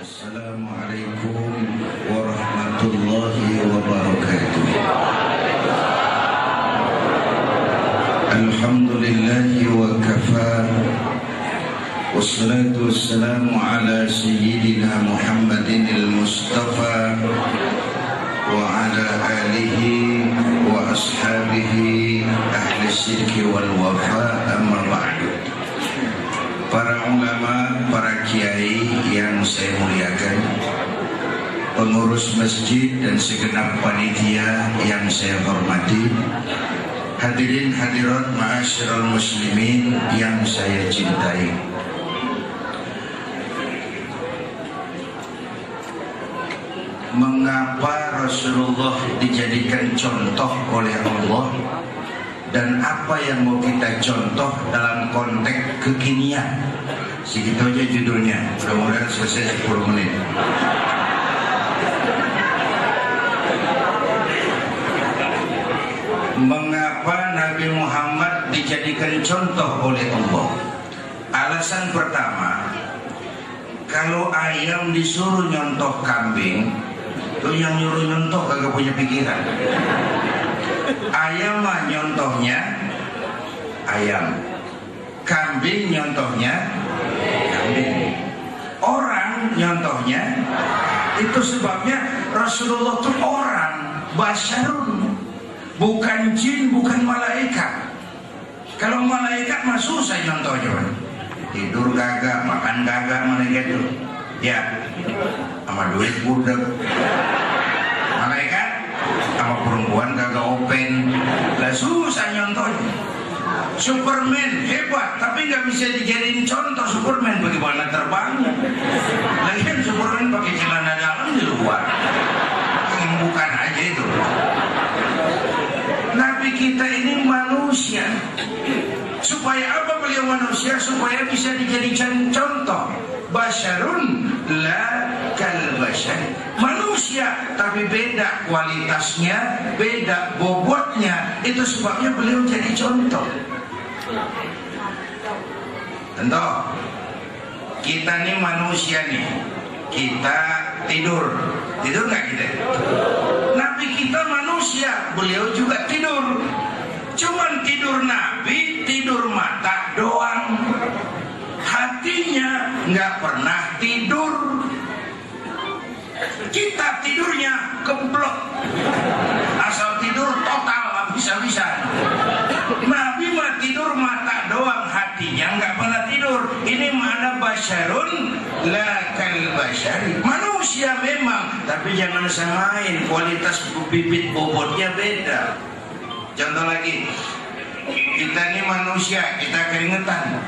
Assalamualaikum warahmatullahi wabarakatuh. Alhamdulillahi wa kafa. Wassalatu wassalamu ala sayyidina Muhammadin al-Mustafa wa ala alihi wa ashabihi ahli syirki wal wafa, amma ba'du. Para ulama, para kiai yang saya muliakan, pengurus masjid dan segenap panitia yang saya hormati, hadirin hadirat ma'asyiral muslimin yang saya cintai. Mengapa Rasulullah dijadikan contoh oleh Allah, dan apa yang mau kita contoh dalam konteks kekinian? Segitu aja judulnya, mudah-mudahan selesai 10 menit. Mengapa Nabi Muhammad dijadikan contoh oleh Allah? Alasan pertama, kalau ayam disuruh nyontoh kambing, tuh yang nyuruh nyontoh kagak punya pikiran. Ayam mah nyontohnya ayam, kambing nyontohnya kambing, orang nyontohnya. Itu sebabnya Rasulullah itu orang, basyarun, bukan jin, bukan malaikat. Kalau malaikat mah susah nyontohnya, tidur kagak, makan kagak malaikat itu, ya sama duit budak. Malaikat sama perempuan kagak open, lah susah nyontohnya. Superman hebat, tapi nggak bisa dijadiin contoh. Superman bagaimana terbangnya? Lagian Superman pakai celana dalam di luar, bukan aja itu. Nabi kita ini manusia. Supaya apa beliau manusia? Supaya bisa dijadikan contoh. Basyarun la kal basyar, manusia tapi beda kualitasnya, beda bobotnya. Itu sebabnya beliau jadi contoh. Tentu kita nih manusia nih, kita tidur nggak kita? Nabi kita manusia, beliau juga tidur. Cuman tidur Nabi, tidur mata doang, hatinya nggak pernah tidur. Kita tidurnya keblok, asal tidur total habis-habisan. Nabi mah tidur mata doang, hatinya nggak pernah tidur. Ini mana basyarun la kal basyari, manusia memang, tapi jangan samain, kualitas bibit bobotnya beda. Contoh lagi, kita ini manusia, kita keringetan.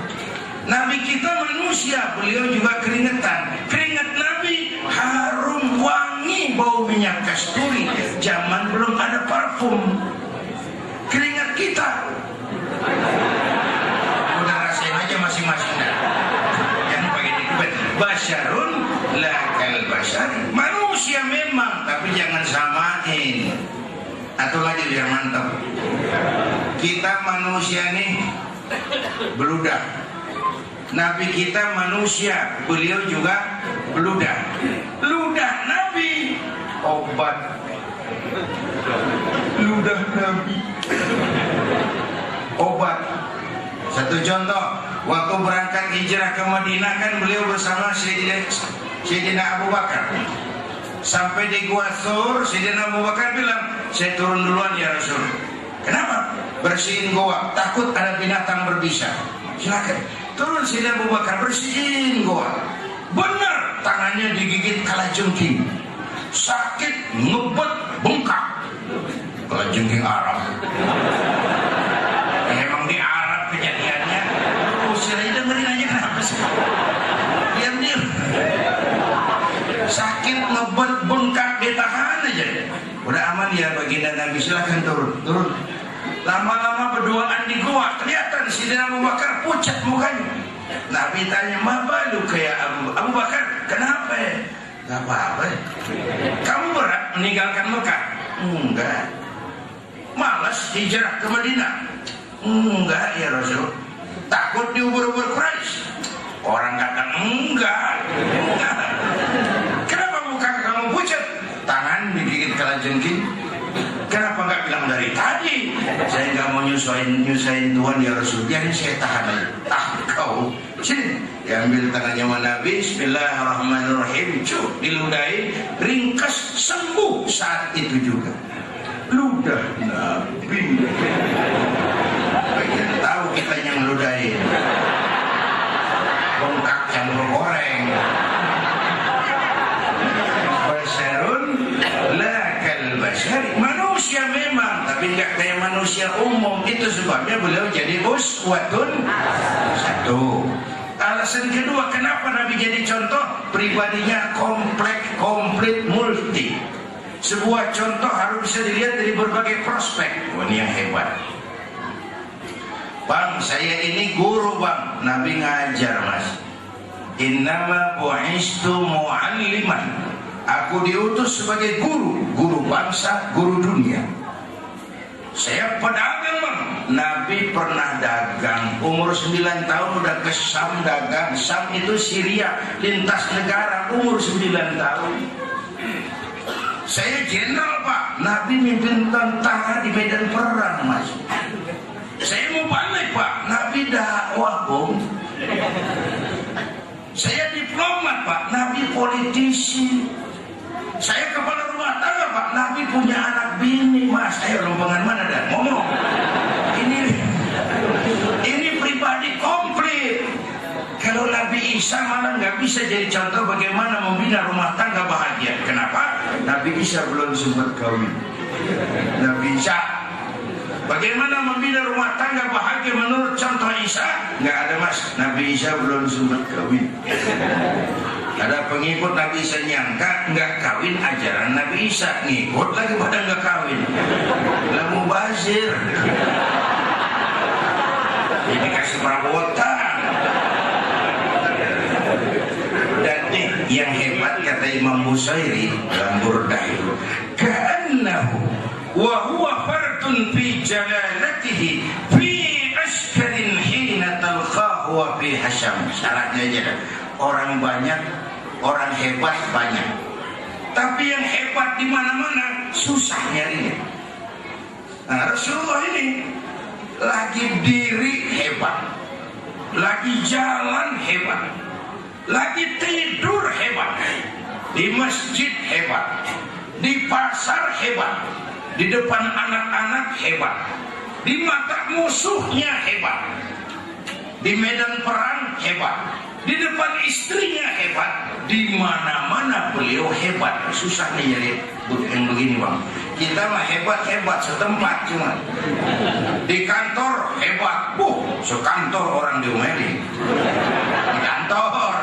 Nabi kita manusia, beliau juga keringetan. Keringat Nabi harum, wangi, bau minyak kasturi. Zaman belum ada parfum. Keringat kita, udah rasain aja masing-masing. Yang pakai dikubet. Basyarun la kal basyari, manusia memang, tapi jangan samain. Atau lagi biar mantap, kita manusia nih beludak. Nabi kita manusia, beliau juga beludak. Ludah Nabi obat, ludah Nabi obat. Satu contoh, waktu berangkat hijrah ke Madinah kan beliau bersama Sayyidina Abu Bakar. Sampai di Gua Thur, Sayyidina Abu Bakar bilang, saya turun duluan ya Rasul. Kenapa? Bersihin goa, takut ada binatang berbisa. Silakan. Turun Sayyidina Abu Bakar, bersihin goa. Benar, tangannya digigit kalajengking. Sakit, ngebet, bengkak. Kalajengking Arab. Emang di Arab kejadiannya. Usir aja, dengerin aja, kenapa sih? Diam-diam. Sakit, ngebet, bengkak, ditahan aja. Udah aman ya baginda Nabi, silahkan turun. Lama-lama berduaan di gua, kelihatan Sayyidina Abu Bakar pucat mukanya. Nabi tanya, "Ma balu kayak Abu Bakar, kenapa ya?" "Gak apa-apa. Kamu berat meninggalkan Mekah?" "Enggak." "Malas hijrah ke Madinah?" "Enggak ya Rasul." "Takut diubur-ubur Quraisy?" Orang kata enggak. jengking. Kenapa nggak bilang dari tadi? Saya nggak mau nyusahin Tuhan ya Rasul. Biarin saya tahan aja. Kau sini. Diambil tangannya Nabi. Bismillahirrahmanirrahim. Cuk, diludahi. Ringkas sembuh saat itu juga. Ludah Nabi. Bagian tahu kita yang ludahi. Bengkak campur goreng. Basarun lakal basari. Manusia memang, tapi nggak kayak manusia umum. Itu sebabnya beliau jadi uswatun satu. Alasan kedua, kenapa Nabi jadi contoh? Pribadinya komplit, multi. Sebuah contoh harus bisa dilihat dari berbagai prospek. Ini yang hebat. Bang, saya ini guru bang. Nabi ngajar mas. Innama bu'istu mu'alliman. Aku diutus sebagai guru. Guru bangsa, guru dunia. Saya pedagang bang. Nabi pernah dagang. Umur 9 tahun udah ke Syam dagang. Syam itu Syria, lintas negara. Umur 9 tahun. Saya jenderal pak. Nabi mimpin tentara di medan perang mas. Saya mau balik pak. Nabi dakwah bung. Saya diplomat pak. Nabi politisi. Saya kepala rumah tangga pak. Nabi punya anak bini mas. Ayo lombangan mana dah ngomong. Ini pribadi komplit. Kalau Nabi Isa malah nggak bisa jadi contoh bagaimana membina rumah tangga bahagia. Kenapa? Nabi Isa belum sempat kawin. Nabi Isa bagaimana membina rumah tangga bahagia menurut contoh Isa? Nggak ada mas. Nabi Isa belum sempat kawin. Ada pengikut Nabi Isa nyangka nggak kawin ajaran Nabi Isa, ngikut lagi pada nggak kawin. Lah mubazir. Ini kasih perabotan. Dan nih yang hebat kata Imam Busairi dalam Burdah itu, ka'annahu wa huwa fardun fi jalalatihi fi askarin hina talqahu wa fi hasyam. Syaratnya aja dah. Orang banyak, orang hebat banyak. Tapi yang hebat di mana-mana susah nyarinya. Nah, Rasulullah ini lagi diri hebat, lagi jalan hebat, lagi tidur hebat, di masjid hebat, di pasar hebat, di depan anak-anak hebat, di mata musuhnya hebat, di medan perang hebat, di depan istrinya hebat, di mana-mana beliau hebat. Susah nih jadi yang begini bang. Kita mah hebat-hebat setempat cuma. Di kantor hebat, sekantor orang diomelin. Di kantor,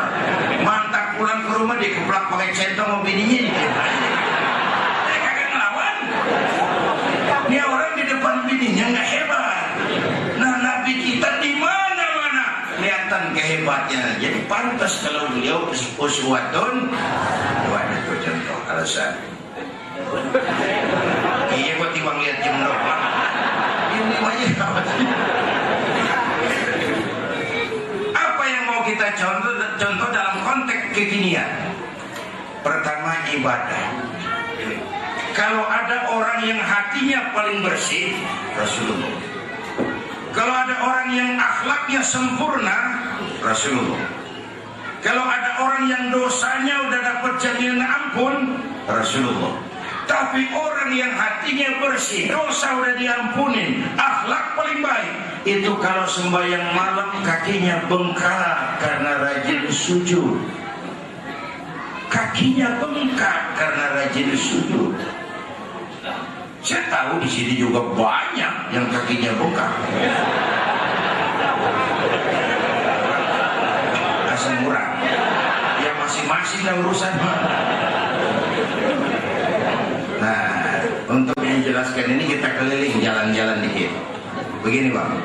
mantap pulang ke rumah dikeplak pakai centong sama bininya dikeplak. Kagak ngelawan. Ini orang di depan bininya nggak hebat. Nah Nabi kita di mana-mana kelihatan kehebatnya. Jadi pantas kalau beliau uswatun. Waduh contoh alasan. Iya buat timbang lihat jam berapa. Ini aja apa yang mau kita contoh dalam konteks kekinian? Pertama ibadah. Kalau ada orang yang hatinya paling bersih, Rasulullah. Kalau ada orang yang akhlaknya sempurna, Rasulullah. Kalau ada orang yang dosanya udah dapat jaminan ampun, Rasulullah. Tapi orang yang hatinya bersih, dosa udah diampunin, akhlak paling baik, itu kalau sembahyang malam kakinya bengkak karena rajin sujud. Kakinya bengkak karena rajin sujud. Saya tahu di sini juga banyak yang kakinya bengkak. Asal murah. Ya masing-masing lah urusan. Nah, untuk menjelaskan ini kita keliling jalan-jalan dikit. Begini bang,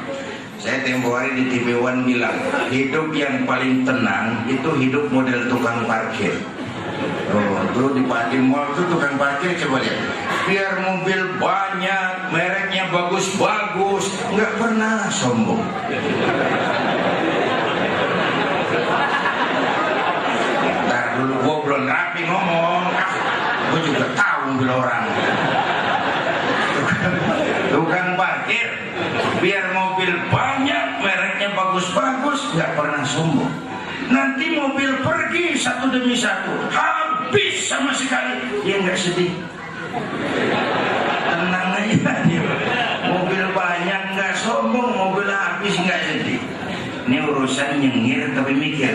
saya tempo hari di TV One bilang, hidup yang paling tenang itu hidup model tukang parkir. Oh, tuh di mall tuh tukang parkir coba lihat. Biar mobil banyak, mereknya bagus-bagus, nggak pernah sombong. Ntar dulu gua belum rapi ngomong, gua juga tahu mobil orang. Tukang parkir biar mobil banyak, mereknya bagus-bagus, nggak pernah sombong. Nanti mobil pergi satu demi satu, habis sama sekali, dia nggak sedih. Tenang aja dia. Mobil banyak nggak sombong, mobil habis nggak sedih. Ini urusan nyengir tapi mikir.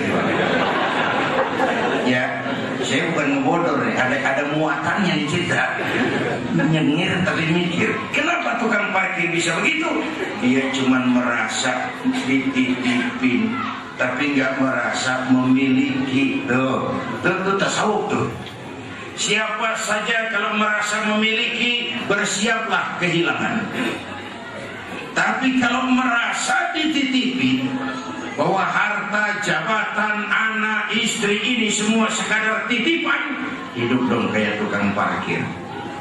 Ya, saya bukan ngebodor nih, ada muatannya di cerita. Nyengir tapi mikir. Kenapa tukang parkir bisa begitu? Dia cuma merasa dititipin, tapi nggak merasa memiliki. Tuh tasawuf tuh. Siapa saja kalau merasa memiliki, bersiaplah kehilangan. Tapi kalau merasa dititipin, bahwa harta, jabatan, anak, istri ini semua sekadar titipan, hidup dong kayak tukang parkir.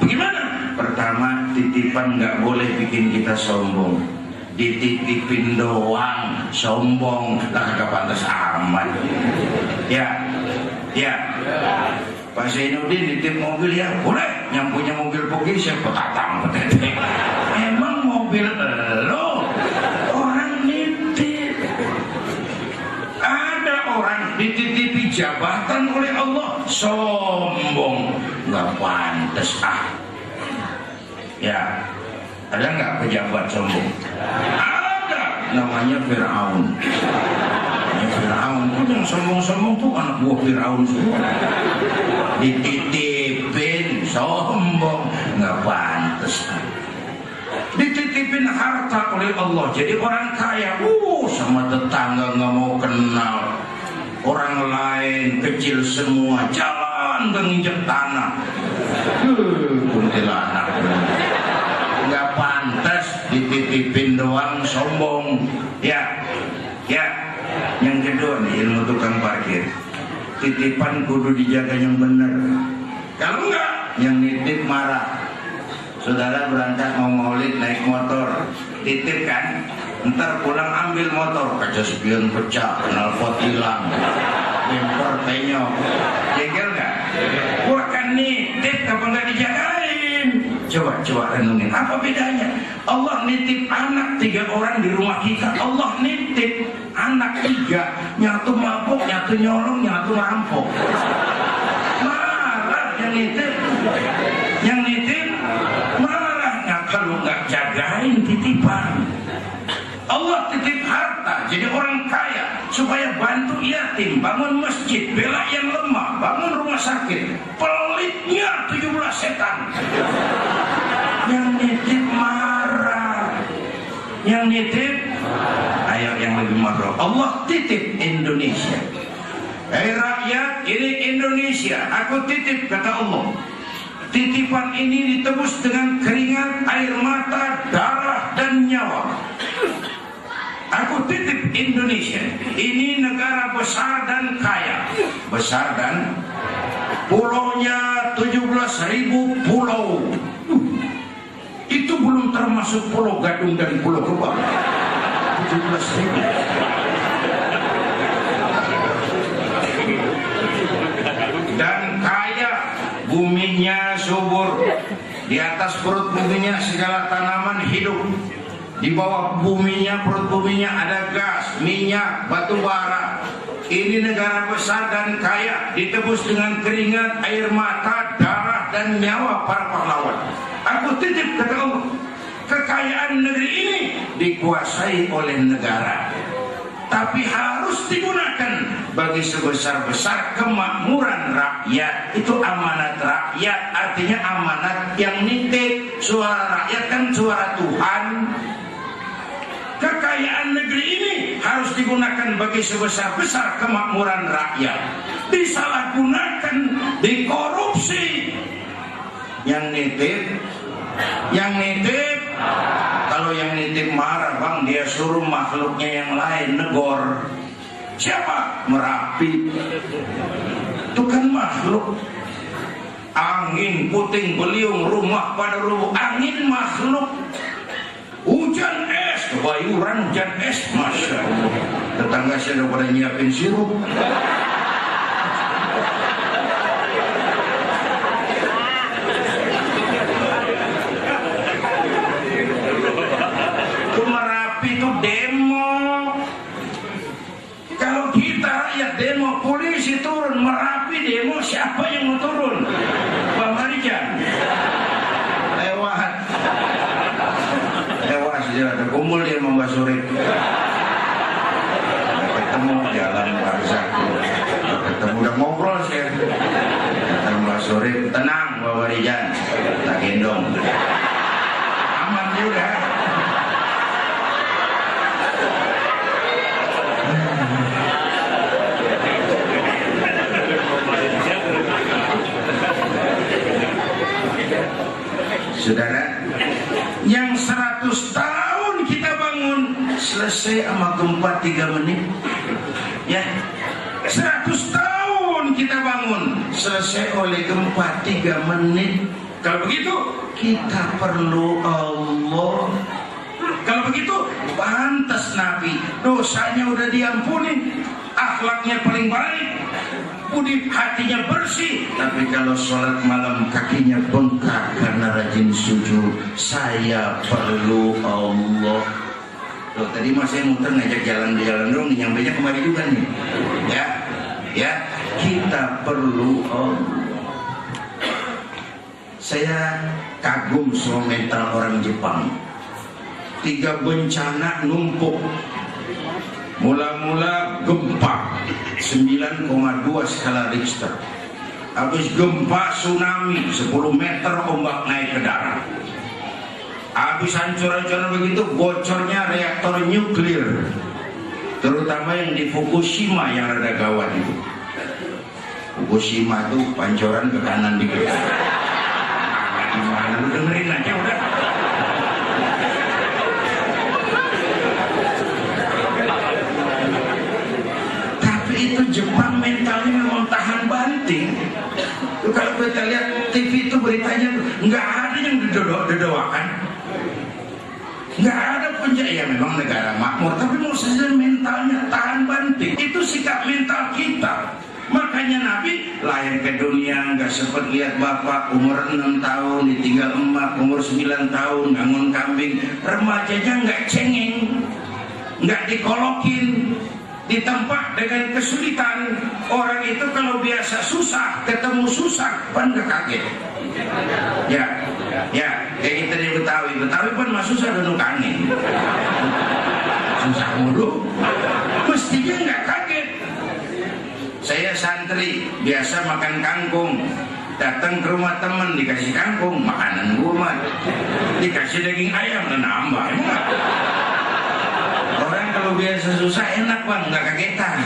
Bagaimana? Pertama, titipan nggak boleh bikin kita sombong. Dititipin doang, sombong, lah kagak pantas amat. Ya. Pak Zainuddin nitip mobil ya, boleh. Yang punya mobil pergi siapa tatang petete. Emang mobil lo orang nitip. Ada orang dititipi jabatan oleh Allah, sombong, nggak pantas Ya, ada nggak pejabat sombong? Ada, namanya Fir'aun. Fir'aun itu yang sombong-sombong tuh anak buah Fir'aun semua. Dititipin sombong, nggak pantas. Dititipin harta oleh Allah, jadi orang kaya, sama tetangga nggak mau kenal. Orang lain kecil semua, jalan menginjak tanah. Kuntilanak, nggak pantas. Dititipin doang sombong. Ya. Yang kedua nih, ilmu tukang parkir. Titipan kudu dijaga yang benar. Kalau enggak, yang nitip marah. Saudara berangkat mau maulid naik motor, titip kan? Ntar pulang ambil motor, kaca spion pecah, knalpot hilang, bemper penyok. Jengkel nggak? Gua kan nitip, apa nggak dijagain? Coba renungin, apa bedanya? Allah nitip anak 3 orang di rumah kita. Allah nitip anak 3, nyatu mabuk, nyatu nyolong, nyatu rampok. Marah yang nitip marahnya kalau nggak jagain titipan. Allah titip harta, jadi orang kaya supaya bantu yatim, bangun masjid, bela yang lemah, bangun rumah sakit. Pelitnya 17 setan. Yang nitip marah, yang nitip, ayo yang lebih marah. Allah titip Indonesia. Hei rakyat, ini Indonesia, aku titip, kata Allah. Titipan ini ditebus dengan keringat, air mata, darah, dan nyawa. Aku titip Indonesia. Ini negara besar dan kaya. Besar dan pulaunya 17.000 pulau. Itu belum termasuk Pulau Gadung dan Pulau Gebang. 17.000. Dan kaya, buminya subur. Di atas perut buminya segala tanaman hidup. Di bawah buminya, perut buminya ada gas, minyak, batu bara. Ini negara besar dan kaya, ditebus dengan keringat, air mata, darah, dan nyawa para pahlawan. Aku titip, kata Allah, kekayaan negeri ini dikuasai oleh negara, tapi harus digunakan bagi sebesar-besar kemakmuran rakyat. Itu amanat rakyat, artinya amanat yang nitip. Suara rakyat kan suara Tuhan. Kekayaan negeri ini harus digunakan bagi sebesar-besar kemakmuran rakyat. Disalahgunakan, dikorupsi. Yang nitip, kalau yang nitip marah, bang, dia suruh makhluknya yang lain negor. Siapa? Merapi. Itu kan makhluk. Angin, puting beliung, rumah pada rubuh. Angin makhluk. Hujan es, kebayuran hujan es, masya Allah. Tetangga saya udah pada nyiapin sirup. itu demo. Kalau kita rakyat demo, polisi turun. Merapi demo, siapa yang mau turun? Bang Marijan lewat saja, ada kumpul dia sama Mbak Surip, ketemu jalan Barzak, ketemu udah ngobrol sih, kata Mbak Surip, tenang Mbak Marijan, tak gendong, aman juga. Saudara, yang 100 tahun kita bangun selesai sama gempa 3 menit. Ya, 100 tahun kita bangun selesai oleh gempa 3 menit. Kalau begitu kita perlu Allah. Kalau begitu pantas Nabi, dosanya udah diampuni, akhlaknya paling baik, budi hatinya bersih. Tapi kalau sholat malam kakinya bengkak karena rajin sujud. Saya perlu Allah. Loh, tadi mas saya muter ngajak jalan-jalan dong, nyampainya kemari juga nih. Ya, kita perlu Allah. Saya kagum sama mental orang Jepang. 3 bencana numpuk. Mula-mula gempa 9,2 skala Richter. Habis gempa tsunami 10 meter, ombak naik ke darat. Habis hancur-hancuran begitu, bocornya reaktor nuklir, terutama yang di Fukushima yang rada gawat itu. Fukushima itu pancoran ke kanan dikit. Gimana lu dengerin aja udah. Itu Jepang mentalnya memang tahan banting. Kalau kita lihat TV itu beritanya nggak ada yang didoakan, nggak ada penjara. Ya memang negara makmur, tapi maksudnya mentalnya tahan banting. Itu sikap mental kita. Makanya Nabi lahir ke dunia nggak sempat lihat bapak, umur 6 tahun ditinggal emak, umur 9 tahun bangun kambing, remajanya nggak cengeng, nggak dikolokin. Di tempat dengan kesulitan, orang itu kalau biasa susah, ketemu susah, pan gak kaget. Ya, kayak kita di Betawi pun mah susah duduk angin. Susah mulu, mestinya nggak kaget. Saya santri, biasa makan kangkung, datang ke rumah teman dikasih kangkung, makanan gua dikasih daging ayam dan nambah. Orang kalau biasa susah enak bang, nggak kagetan.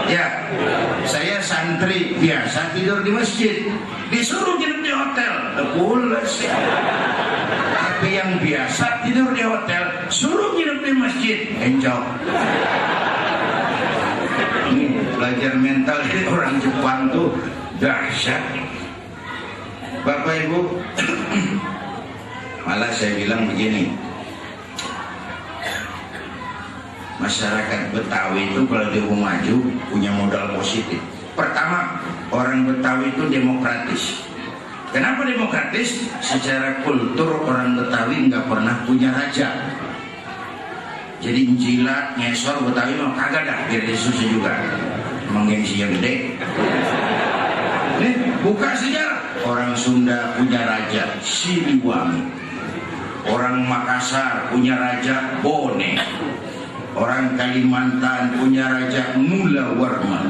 Ya, saya santri biasa tidur di masjid, disuruh nginep di hotel, pulas. Tapi yang biasa tidur di hotel, suruh nginep di masjid, enjoy. Ini belajar mental dari orang Jepang tuh dahsyat. Bapak Ibu, malah saya bilang begini. Masyarakat Betawi itu kalau dia mau maju punya modal positif. Pertama, orang Betawi itu demokratis. Kenapa demokratis? Secara kultur orang Betawi nggak pernah punya raja. Jadi jilat, ngesor Betawi mah kagak dah, biar dia susah juga. Emang gengsi yang gede. Nih, buka sejarah. Orang Sunda punya raja Siliwangi. Orang Makassar punya raja Bone. Orang Kalimantan punya raja Mula Warman.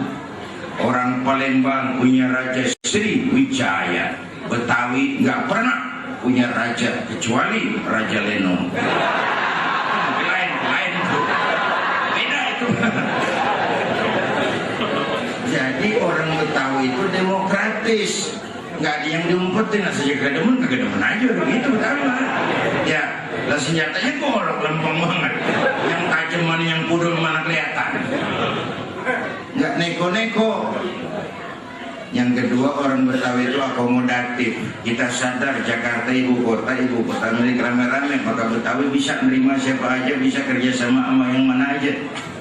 Orang Palembang punya raja Sriwijaya. Betawi nggak pernah punya raja kecuali Raja Lenong. Lain beda itu. Jadi orang Betawi itu demokratis, nggak ada yang diumpetin. Asal kedemen aja begitu Betawi mah. Ya, lah senjatanya golok lempeng banget. Yang tajam mana, yang pudul mana kelihatan. Nggak neko-neko. Yang kedua, orang Betawi itu akomodatif. Kita sadar Jakarta ibu kota milik rame-rame, maka Betawi bisa menerima siapa aja, bisa kerja sama yang mana aja.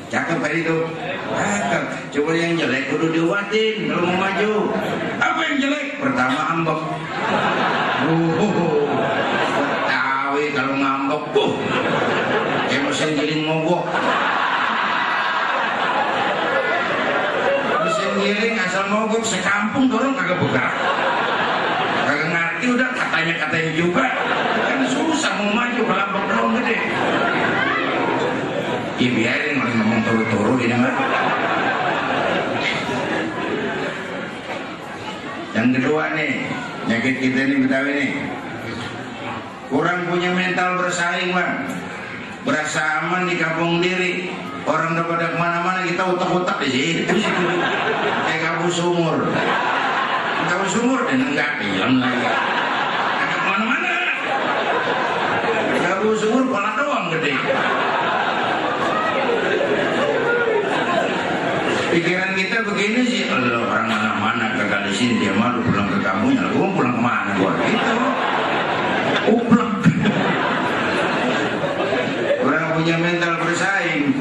Cakep kali itu. Cakep. Coba yang jelek kudu diwatin kalau mau maju. Apa yang jelek? Pertama ambek. Betawi kalau ngambek, kayak mau mesin giling mogok. Mesin giling asal mogok sekampung dorong kagak bergerak. Kagak ngerti udah katanya juga. Kan susah mau maju kalau belum gede. Ya biarin orang ngomong turu-turu ini mah. Yang kedua nih, penyakit kita ini Betawi nih, kurang punya mental bersaing bang. Berasa aman di kampung diri, orang udah pada kemana-mana kita utak-utak di situ. Kayak kabur sumur dan enggak diam lagi. Agak kemana-mana, kabur sumur kepala doang gede. Pikiran kita begini sih, kalau orang mana-mana kagak di sini dia malu pulang ke kampungnya, gua pulang kemana gua gitu, uplek. Orang punya mental bersaing,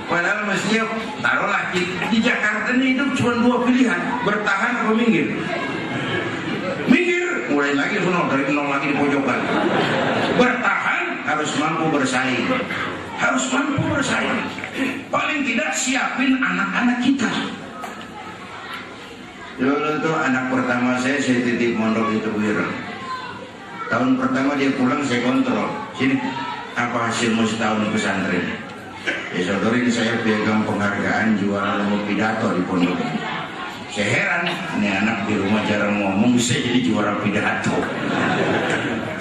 padahal mestinya taruhlah di Jakarta ini hidup cuma dua pilihan, bertahan atau minggir. Minggir, mulai lagi dari nol lagi di pojokan. Bertahan harus mampu bersaing. Harus mampu bersaing. Paling tidak siapin anak-anak kita. Dulu tuh anak pertama saya titip mondok itu Wira. Tahun pertama dia pulang saya kontrol. Sini, apa hasilmu setahun pesantren? Ya saudari, saya pegang penghargaan juara lomba pidato di pondok. Saya heran, ini anak di rumah jarang ngomong bisa jadi juara pidato.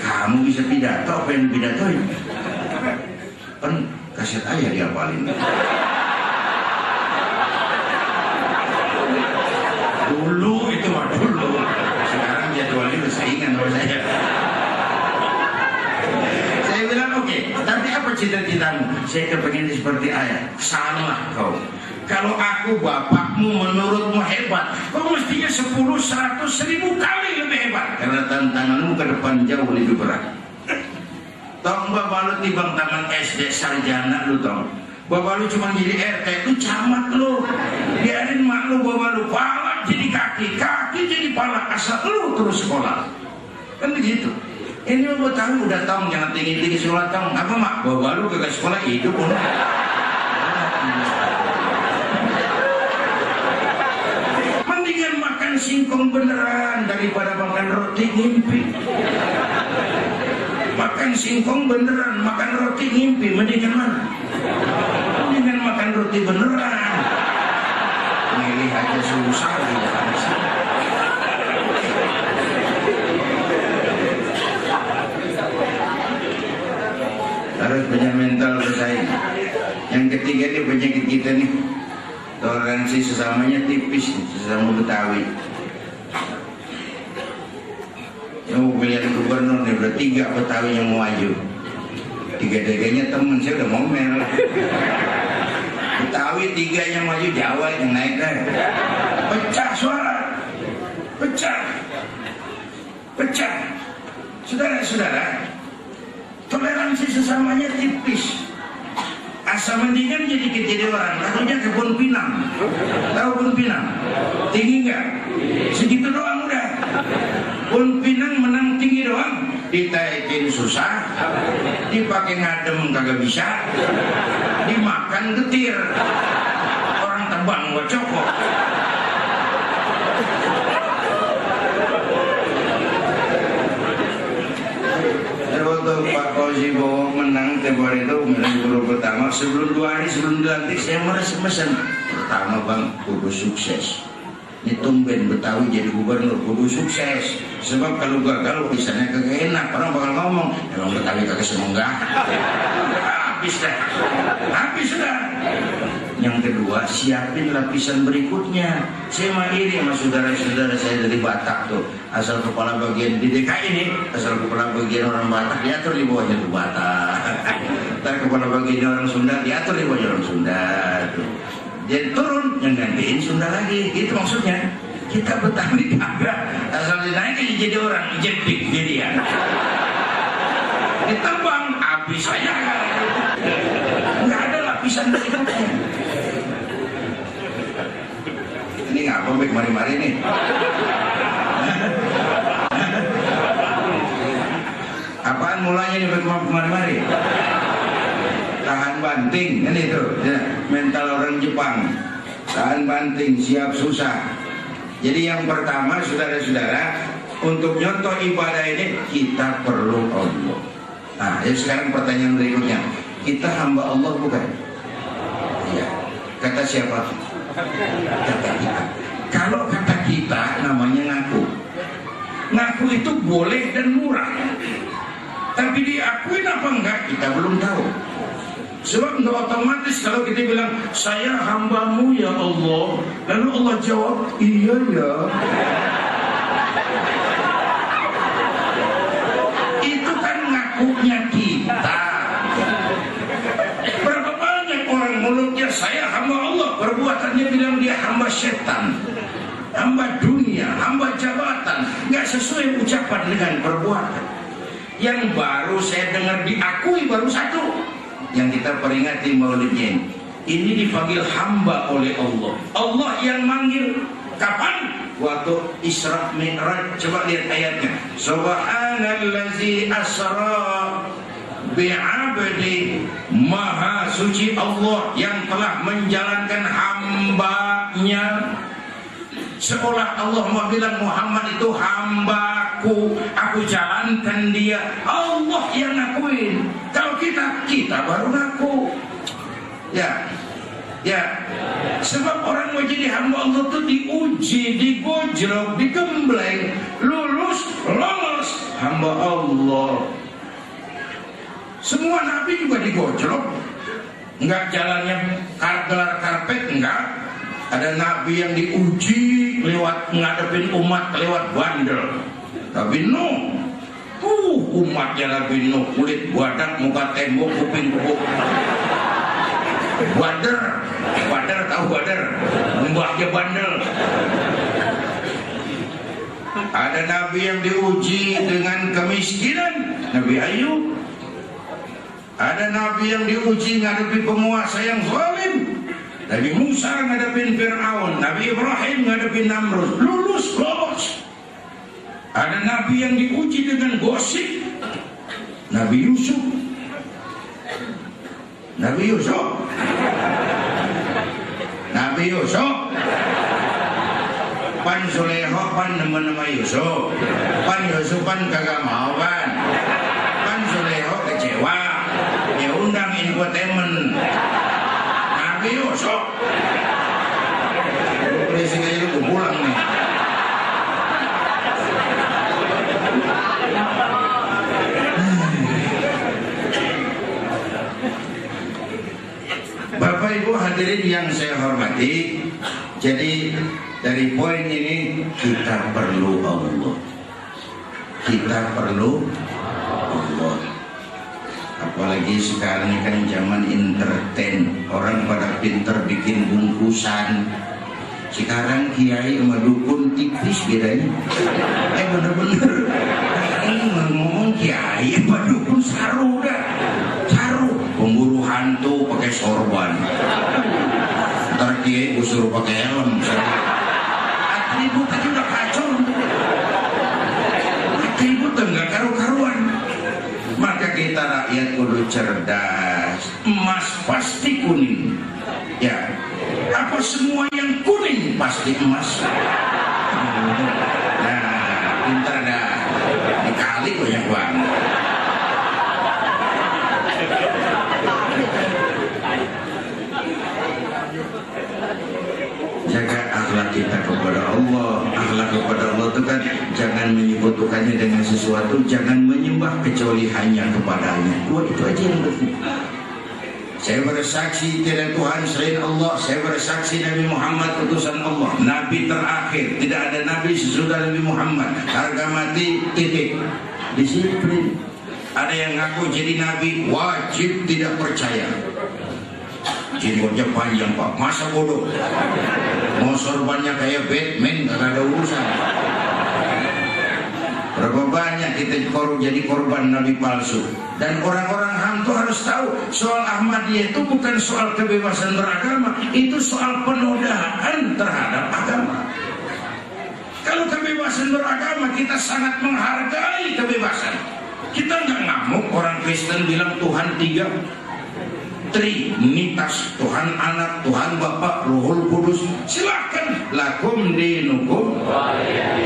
Kamu bisa pidato, apa yang dipidatoin? Kan kaset aja diapalin. Dulu itu mah dulu. Sekarang jadwalnya bersaingan sama saya. Saya bilang oke, tapi apa cita-citamu? Saya kepengen seperti ayah. Salah kau. Kalau aku bapakmu menurutmu hebat, kau mestinya 10, 100, 1000 kali lebih hebat. Karena tantanganmu ke depan jauh lebih berat. Tong bapak lu timbang taman SD sarjana lu tong. Bapak lu cuma jadi RT itu camat lu. Biarin mak lu bapak lu pala jadi kaki, kaki jadi pala, asal lu terus sekolah. Kan begitu. Ini mau tahu udah tong jangan tinggi-tinggi sekolah tong. Apa mak? Bapak lu kagak sekolah hidup pun. Mendingan makan singkong beneran daripada makan roti ngimpi. Makan singkong beneran, makan roti ngimpi, mendingan mana? Mendingan makan roti beneran. Milih aja susah gitu. Harus punya mental bersaing. Yang ketiga nih penyakit kita nih, toleransi sesamanya tipis, sesama Betawi. Yang mau pilihan gubernur nih udah 3 Betawi yang mau maju. 3-3-nya temen saya udah ngomel. Betawi 3 yang maju, Jawa yang naik dah. Pecah suara, pecah. Saudara-saudara, toleransi sesamanya tipis. Asal mendingan jadi orang, takutnya ke Bon Pinang. Tahu Bon Pinang? Tinggi nggak? Segitu doang udah. Bon Pinang menang tinggi doang, ditaikin susah, dipakai ngadem kagak bisa, dimakan getir, orang tebang gua cokok. Waktu Pak Fauzi Bowo menang tempoh itu gubernur pertama, sebelum 2 hari sebelum dilantik saya mesen. Pertama bang, kudu sukses. Ini tumben Betawi jadi gubernur, kudu sukses. Sebab kalau gagal misalnya kagak enak, orang bakal ngomong emang Betawi kagak semenggah. Habis dah. Yang kedua, siapin lapisan berikutnya. Saya mah iri sama saudara-saudara saya dari Batak tuh. Asal kepala bagian di DKI ini, asal kepala bagian orang Batak diatur di bawahnya tuh Batak. Ntar kepala bagian orang Sunda diatur di bawahnya orang Sunda tuh. Jadi turun yang gantiin Sunda lagi, gitu maksudnya. Kita Betawi kagak, asal dinaikin jadi orang jepit jadian. Ditebang habis saya. Nggak ada lapisan berikutnya. Ini ngapa Bek mari-mari nih? Apaan mulanya nih Bek mari-mari? tahan banting kan itu ya, mental orang Jepang, tahan banting, siap susah. Jadi yang pertama saudara-saudara, untuk nyontoh ibadah ini kita perlu Allah. Nah, sekarang pertanyaan berikutnya, kita hamba Allah bukan? Iya. Kata siapa? Kata kita. Kalau kata kita namanya ngaku. Ngaku itu boleh dan murah. Tapi diakuin apa enggak kita belum tahu. Sebab enggak otomatis kalau kita bilang saya hambamu ya Allah, lalu Allah jawab iya ya. Itu kan ngakunya kita. Berapa banyak orang mulutnya saya hamba Allah, perbuatannya bilang dia hamba setan, hamba dunia, hamba jabatan, nggak sesuai ucapan dengan perbuatan. Yang baru saya dengar diakui baru satu, yang kita peringati maulidnya ini dipanggil hamba oleh Allah. Allah yang manggil kapan? Waktu Isra Mi'raj. Coba lihat ayatnya. Subhanallazi asra bi'abdi, maha suci Allah yang telah menjalankan hambanya. Seolah Allah mau bilang Muhammad itu hambaku, aku jalankan dia. Allah yang ngakuin. Kalau kita baru ngaku. Ya. Sebab orang mau jadi hamba Allah itu diuji, digojlok, digembleng, lulus, lolos hamba Allah. Semua nabi juga digojlok. Enggak jalannya gelar karpet, enggak. Ada nabi yang diuji lewat ngadepin umat lewat bandel. Nabi Nuh, umatnya Nabi Nuh kulit badak, muka tembok, kuping bubuk. Badar tahu badar, mbahnya bandel. Ada nabi yang diuji dengan kemiskinan, Nabi Ayub. Ada nabi yang diuji ngadepi penguasa yang zalim, Nabi Musa ngadepin Fir'aun, Nabi Ibrahim ngadepin Namrud, lulus, lolos. Ada nabi yang diuji dengan gosip, Nabi Yusuf. Pan Suleho, pan nama Yusuf. Pan Yusuf pan kagak mau kan. Pan Suleho kecewa, dia undang infotainment. Nabi Yusuf, berisik aja lu pulang nih. Bapak Ibu hadirin yang saya hormati, jadi dari poin ini kita perlu Allah. Kita perlu Allah. Apalagi sekarang ini kan zaman entertain, orang pada pinter bikin bungkusan. Sekarang kiai sama dukun tipis bedanya. Bener-bener ini ngomong kiai sama dukun saru dah. Saru pemburu hantu pakai sorban. Ntar kiai suruh pakai helm. Atribut aja udah kacau. Atribut enggak karu-karuan. Maka kita rakyat kudu cerdas. Emas pasti kuning. Ya. Apa semua yang kuning pasti emas? Nah, pintar dah. Dikali banyak banget. Jaga akhlak kita kepada Allah. Akhlak kepada Allah itu kan jangan menyebutkannya dengan sesuatu, jangan menyembah kecuali hanya kepadanya. Itu aja yang penting. Saya bersaksi tiada Tuhan selain Allah. Saya bersaksi Nabi Muhammad utusan Allah, Nabi terakhir. Tidak ada Nabi sesudah Nabi Muhammad. Harga mati titik. Disiplin. Ada yang ngaku jadi Nabi, wajib tidak percaya. Jenggotnya panjang Pak, masa bodoh. Mau sorbannya kayak Batman, gak ada urusan. Berapa banyak kita jadi korban nabi palsu. Dan orang-orang hantu harus tahu soal Ahmadiyah itu bukan soal kebebasan beragama, itu soal penodaan terhadap agama. Kalau kebebasan beragama kita sangat menghargai kebebasan. Kita nggak ngamuk orang Kristen bilang Tuhan 3. Trinitas, Tuhan Anak, Tuhan Bapa, Ruhul Kudus. Silakan, lakum dinukum.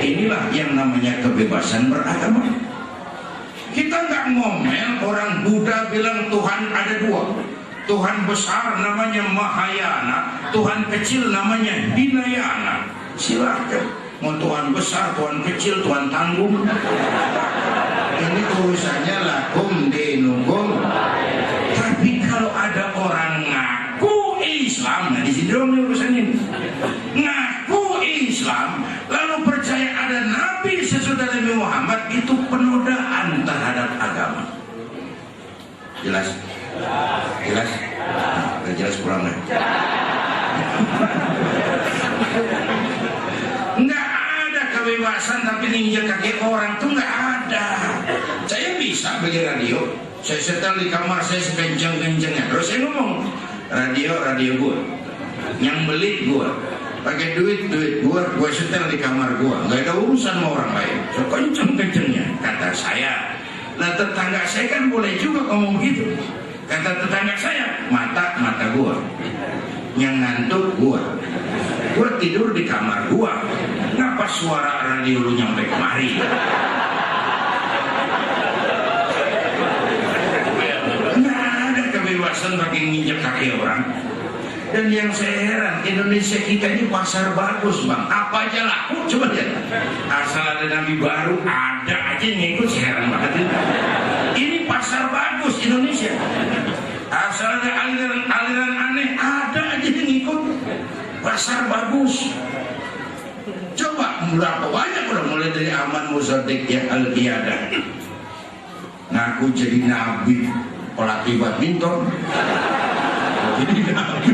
Inilah yang namanya kebebasan beragama. Kita nggak ngomel orang Buddha bilang Tuhan ada dua. Tuhan besar namanya Mahayana, Tuhan kecil namanya Hinayana. Silakan, mau Tuhan besar, Tuhan kecil, Tuhan tanggung. Ini urusannya lakum dinukum. Tapi kalau ada orang ngaku Islam, nah di sini dong urusan ini. Ngaku Islam, lalu percaya ada Nabi sesudah Nabi Muhammad, itu penodaan terhadap agama. Jelas? Jelas? Nah, jelas pulang deh. Nggak ada kebebasan tapi nginjek kaki orang tuh nggak ada. Saya bisa beli radio, saya setel di kamar saya sekencang-kencangnya. Terus saya ngomong, radio gue, yang beli gue, pakai duit gue setel di kamar gue, nggak ada urusan sama orang lain. Sekencang-kencangnya kata saya. Nah tetangga saya kan boleh juga ngomong gitu. Kata tetangga saya, mata gue, yang ngantuk gue tidur di kamar gue. Ngapa suara radio lu nyampe kemari? Nggak ada kebebasan bagi nginjek kaki orang. Dan yang saya heran, Indonesia kita ini pasar bagus bang, apa aja laku, coba lihat. Asal ada nabi baru, ada aja yang ngikut, saya heran banget ini. Ini pasar bagus Indonesia. Asal ada aliran aneh, ada aja yang ngikut. Pasar bagus. Coba berapa banyak udah mulai dari Aman Muzaddiq yang Al-Qiyadah, ngaku jadi nabi, pelatih badminton. Jadi nabi,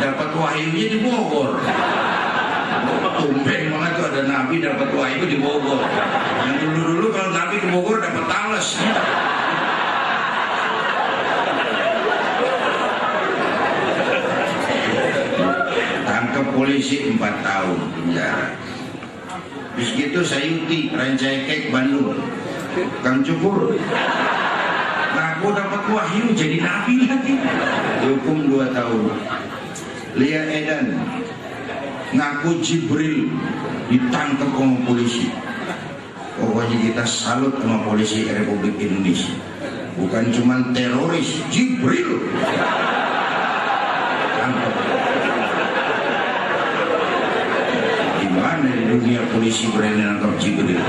dapat wahyunya di Bogor. Tumben banget tuh ada nabi dapat wahyu di Bogor. Yang dulu kalau nabi ke Bogor dapat tales. Tangkap polisi 4 tahun penjara. Terus gitu Sayuti, Rancaikek, Bandung, Kang Cukur, ngaku dapat wahyu jadi nabi lagi, dihukum 2 tahun. Lia Edan ngaku Jibril, ditangkap sama polisi. Pokoknya kita salut sama polisi Republik Indonesia. Bukan cuma teroris, Jibril tangkap. Gimana di dunia polisi berani nangkap Jibril?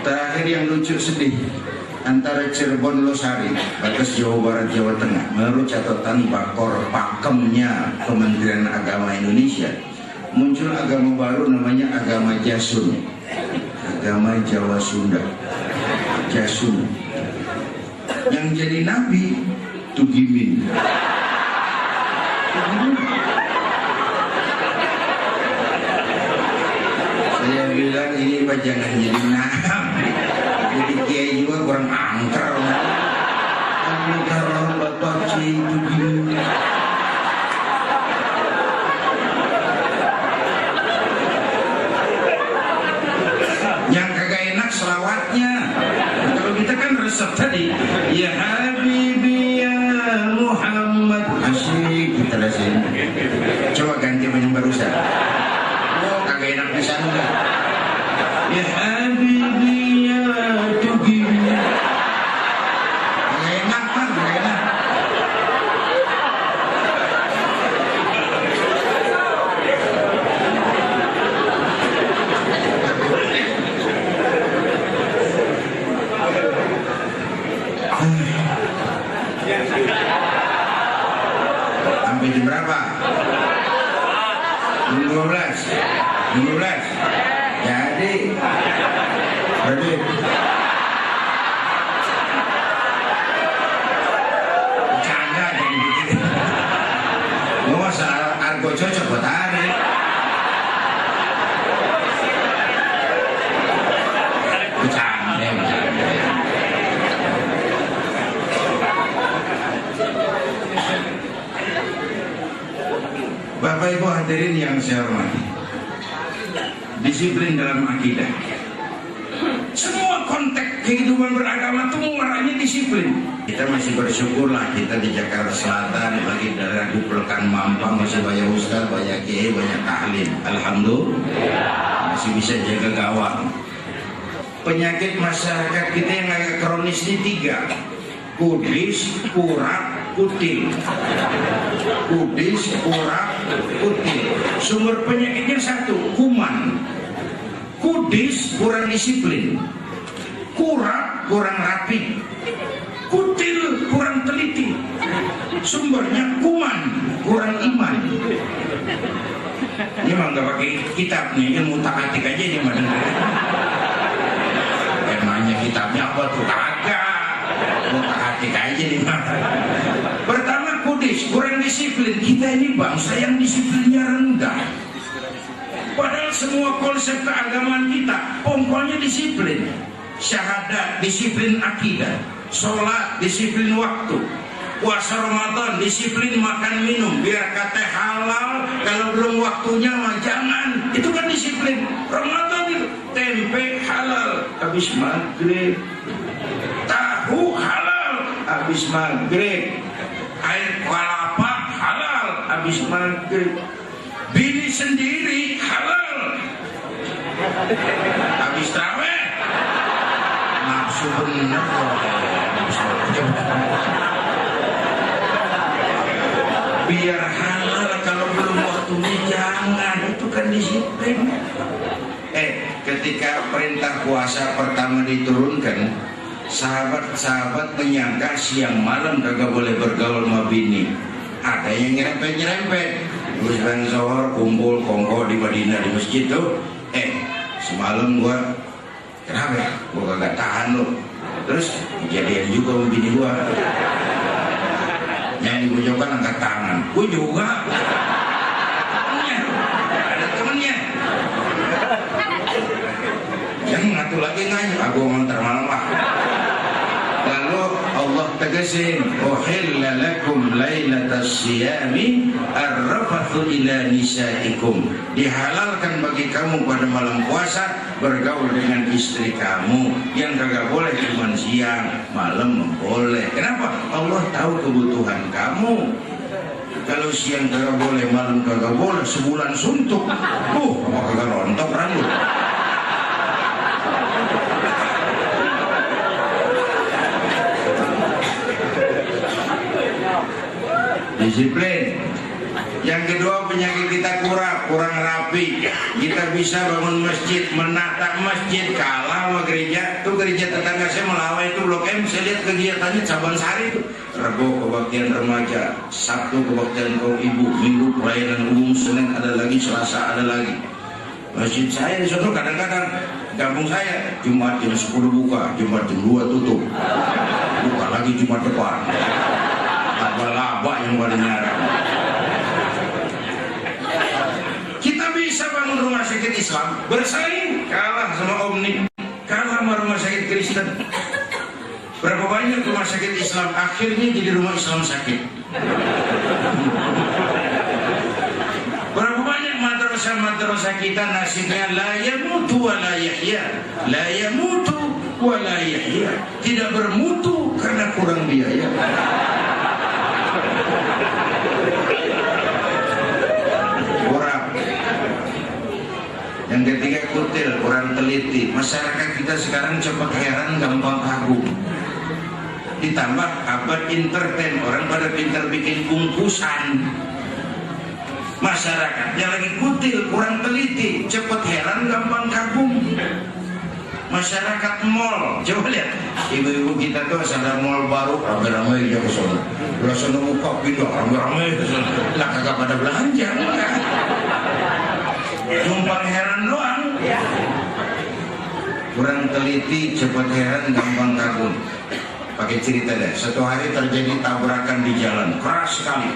Terakhir yang lucu sedih, antara Cirebon Losari, batas Jawa Barat Jawa Tengah, menurut catatan Bakor Pakemnya Kementerian Agama Indonesia, muncul agama baru namanya agama Jasun, agama Jawa Sunda, Jasun. Yang jadi nabi Tugimin. Saya bilang ini Pak jangan jadi nabi, jadi kiai juga kurang angker. Angker Bapak Tugimin. Yang kagak enak selawatnya. Kalau kita kan resep tadi, ya Habibi ya Muhammad, asyik kita rasain. Coba ganti yang barusan. Oh kagak enak di sana. Ya Habibi ya Tugimin. Kagak enak kan, kagak enak. Sampai jam berapa? Jam 12. Jam 12. Jadi berarti bercanda jadi begini. Gue masa argo cocok buat hari. Bercanda. Bapak Ibu hadirin yang saya hormati, disiplin dalam akidah kehidupan beragama itu muaranya disiplin. Kita masih bersyukurlah kita di Jakarta Selatan, bagi daerah Dupelkan Mampang masih banyak ustaz, banyak kiai, banyak taklim. Alhamdulillah masih bisa jaga gawang. Penyakit masyarakat kita yang agak kronis ini 3: kudis, kurak, kutil. Kudis, kurak, kutil. Sumber penyakitnya 1, kuman. Kudis kurang disiplin, kurak kurang rapi, kutil kurang teliti. Sumbernya kuman, kurang iman. Ini mah nggak pakai kitab nih, ilmu takatik aja di mana. Emangnya kitabnya apa tuh? Kagak, ilmu takatik aja di mana. Pertama kudis, kurang disiplin. Kita ini bangsa yang disiplinnya rendah. Padahal semua konsep keagamaan kita pokoknya disiplin. Syahadat, disiplin akidah. Sholat, disiplin waktu. Puasa Ramadan, disiplin makan minum. Biar kata halal, kalau belum waktunya mah jangan. Itu kan disiplin. Ramadan itu tempe halal habis maghrib, tahu halal habis maghrib, air kelapa halal habis maghrib, bini sendiri halal habis tarawih. Nafsu bener kok. Biar halal, kalau belum waktunya jangan. Itu kan disiplin. Ketika perintah puasa pertama diturunkan, sahabat-sahabat menyangka siang malam kagak boleh bergaul sama bini. Ada yang nyerempet-nyerempet. Terus bang Zohor kumpul kongko di Madinah di masjid tuh. Semalam gua kenapa? Gua kagak tahan lo. Terus kejadian juga sama bini gua. Yang dibujukan angkat tangan. Gua juga. Ada temennya. Yang ngatu lagi nganya. Aku ngantar malam lah. Lalu Allah tegasin, uhilla lakum lailatas siyami ar-rafathu ila nisaikum. Dihalalkan bagi kamu pada malam puasa bergaul dengan istri kamu. Yang kagak boleh cuma siang, malam boleh. Kenapa? Allah tahu kebutuhan kamu. Kalau siang kagak boleh, malam kagak boleh, sebulan suntuk. Mau kagak rontok rambut. Disiplin. Yang kedua, penyakit kita kurang rapi. Kita bisa bangun masjid, menata masjid, kalah sama gereja. Tuh gereja tetangga saya Melawai itu Blok M, saya lihat kegiatannya Caban Sari itu. Rabu kebaktian remaja, Sabtu kebaktian kaum ibu, Minggu pelayanan umum, Senin ada lagi, Selasa ada lagi. Masjid saya di sana kadang-kadang kampung saya Jumat jam 10 buka, Jumat jam 2 tutup. Buka lagi Jumat depan. Laba-laba yang paling nyarang. Kita bisa bangun rumah sakit Islam, bersaing, kalah sama Omni, kalah sama rumah sakit Kristen. Berapa banyak rumah sakit Islam akhirnya jadi rumah Islam sakit. Berapa banyak madrasah kita nasibnya la yamutu wa la yahya, la yamutu wa la yahya, tidak bermutu karena kurang biaya. Yang ketiga kutil, kurang teliti. Masyarakat kita sekarang cepat heran, gampang kagum. Ditambah abad entertain, orang pada pintar bikin bungkusan. Masyarakatnya lagi kutil, kurang teliti, cepat heran, gampang kagum. Masyarakat mall, coba lihat ibu-ibu kita tuh sadar mall baru, ramai-ramai dia kesana. Udah sana buka pindah, ramai-ramai kesana. Lah kagak pada belanja, enggak. Numpang heran doang. Kurang teliti, cepat heran, gampang kagum. Pakai cerita deh. Satu hari terjadi tabrakan di jalan, keras sekali.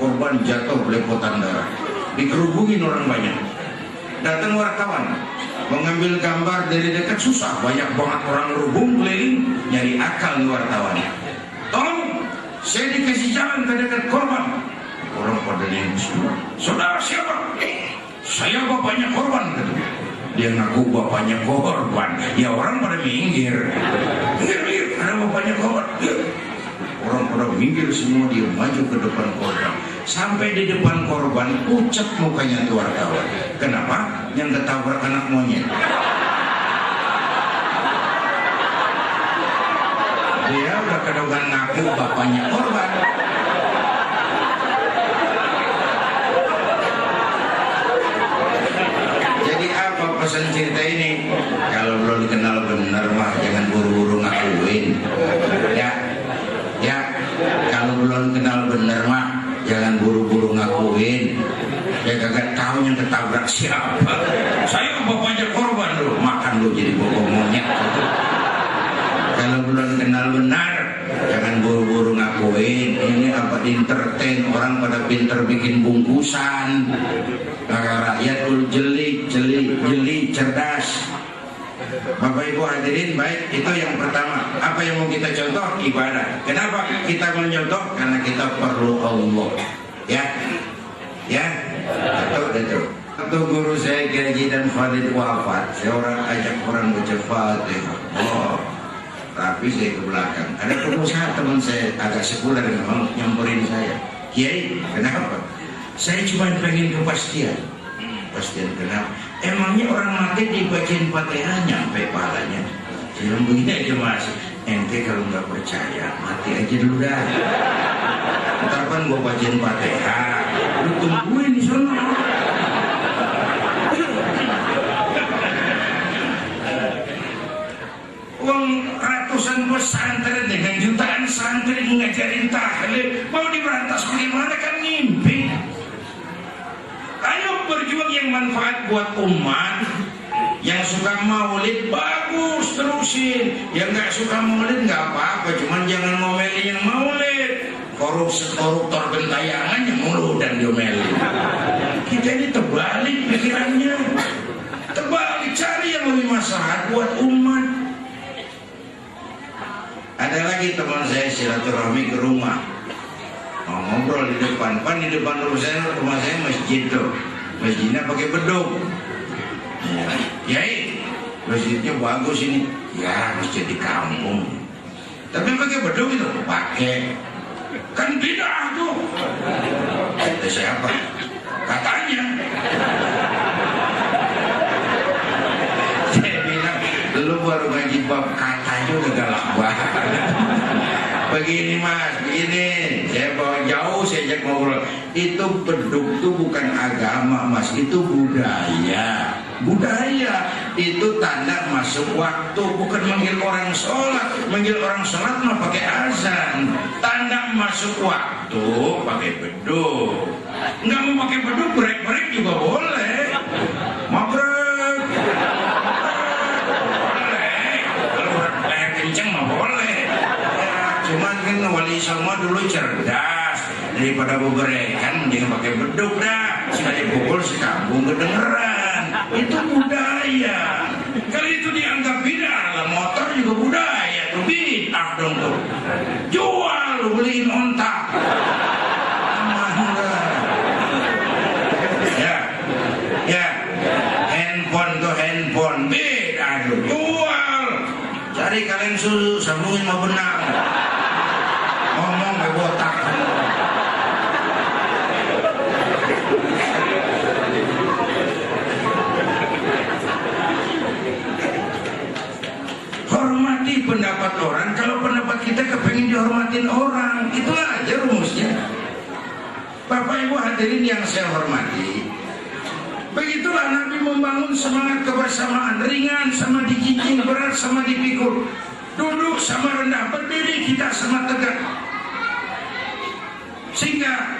Korban jatuh belepotan darah. Dikerubungin orang banyak. Datang wartawan, mengambil gambar dari dekat susah. Banyak banget orang rubung keliling, nyari akal di wartawan. Tolong, saya dikasih jalan ke dekat korban. Orang pada nengok semua. Saudara siapa? Saya bapaknya korban, gitu. dia ngaku bapaknya korban. Ya orang pada minggir, ada bapaknya korban. Orang pada minggir semua, dia maju ke depan korban. Sampai di depan korban, pucat mukanya tuh wartawan. Kenapa? Yang ketabrak anak monyet. Dia udah kedongan ngaku bapaknya korban. Jadi apa pesan cerita ini? Kalau belum kenal benar mah jangan buru-buru ngakuin. Ya, kalau belum kenal benar mah jangan buru-buru ngakuin. Ya kagak tahu yang ketabrak siapa. Saya bapaknya korban loh, makan lo jadi bapak monyet. Kalau belum kenal benar, jangan buru-buru ngakuin. Ini apa entertain, orang pada pinter bikin bungkusan. Maka rakyat jeli, cerdas. Bapak Ibu hadirin, baik, itu yang pertama. Apa yang mau kita contoh? Ibadah. Kenapa kita mencontoh? Karena kita perlu Allah. Ya, betul. Waktu guru saya Kiai dan Khalid wafat, saya ajak orang baca Fatihah. Tapi saya ke belakang. Ada pengusaha teman saya agak sekuler memang nyamperin saya. Kiai, kenapa? Saya cuma pengen kepastian. Pastian kenapa? Emangnya orang mati dibacain Fatihah nyampe pahalanya? Saya begini aja mas. Ente kalau nggak percaya mati aja dulu dah. Ntar kan gua bacain Fatihah. Lu tungguin di sana. Uang ratusan pesantren dengan jutaan santri ngajarin tahlil, mau diberantas bagaimana kan ngimpi. Ayo berjuang yang manfaat buat umat. Yang suka maulid bagus terusin, yang nggak suka maulid nggak apa-apa, cuman jangan ngomelin yang maulid. Koruptor gentayangan yang mulu dan diomelin. Kita ini terbalik pikirannya, terbalik, cari yang lebih maslahat buat umat. Ada lagi teman saya silaturahmi ke rumah, mau ngobrol di depan rumah saya masjid tuh, masjidnya pakai beduk. Ya, masjidnya bagus ini. Ya, masjid di kampung. Tapi pakai beduk itu, pakai. Kan bid'ah tuh. Kata siapa? Katanya. Saya bilang, lu baru ngaji bab katanya udah galak banget. Begini mas, begini, saya bawa jauh, saya ajak ngobrol. Itu beduk tuh bukan agama mas, itu budaya. Budaya itu tanda masuk waktu, bukan manggil orang sholat. Manggil orang sholat mah pakai azan. Tanda masuk waktu pakai beduk. Nggak mau pakai beduk, break juga boleh. Mau break boleh, kalau leher kenceng mah boleh. Cuman kan Wali Songo dulu cerdas, daripada beberekan mending pakai beduk dah. Sekali pukul sekampung kedengeran. Itu budaya. Kalau itu dianggap bid'ah, lah motor juga budaya tuh, bid'ah dong tuh. Jual, lu beliin ontak. Ya, handphone bid'ah tuh, jual. Cari kaleng susu, sambungin mau benang. Ngomong kayak botak. Hormati pendapat orang. Kalau pendapat kita kepengen dihormatin orang, itulah aja rumusnya. Bapak Ibu hadirin yang saya hormati, begitulah Nabi membangun semangat kebersamaan. Ringan sama dijinjing, berat sama dipikul, duduk sama rendah, berdiri kita sama tegak. Sehingga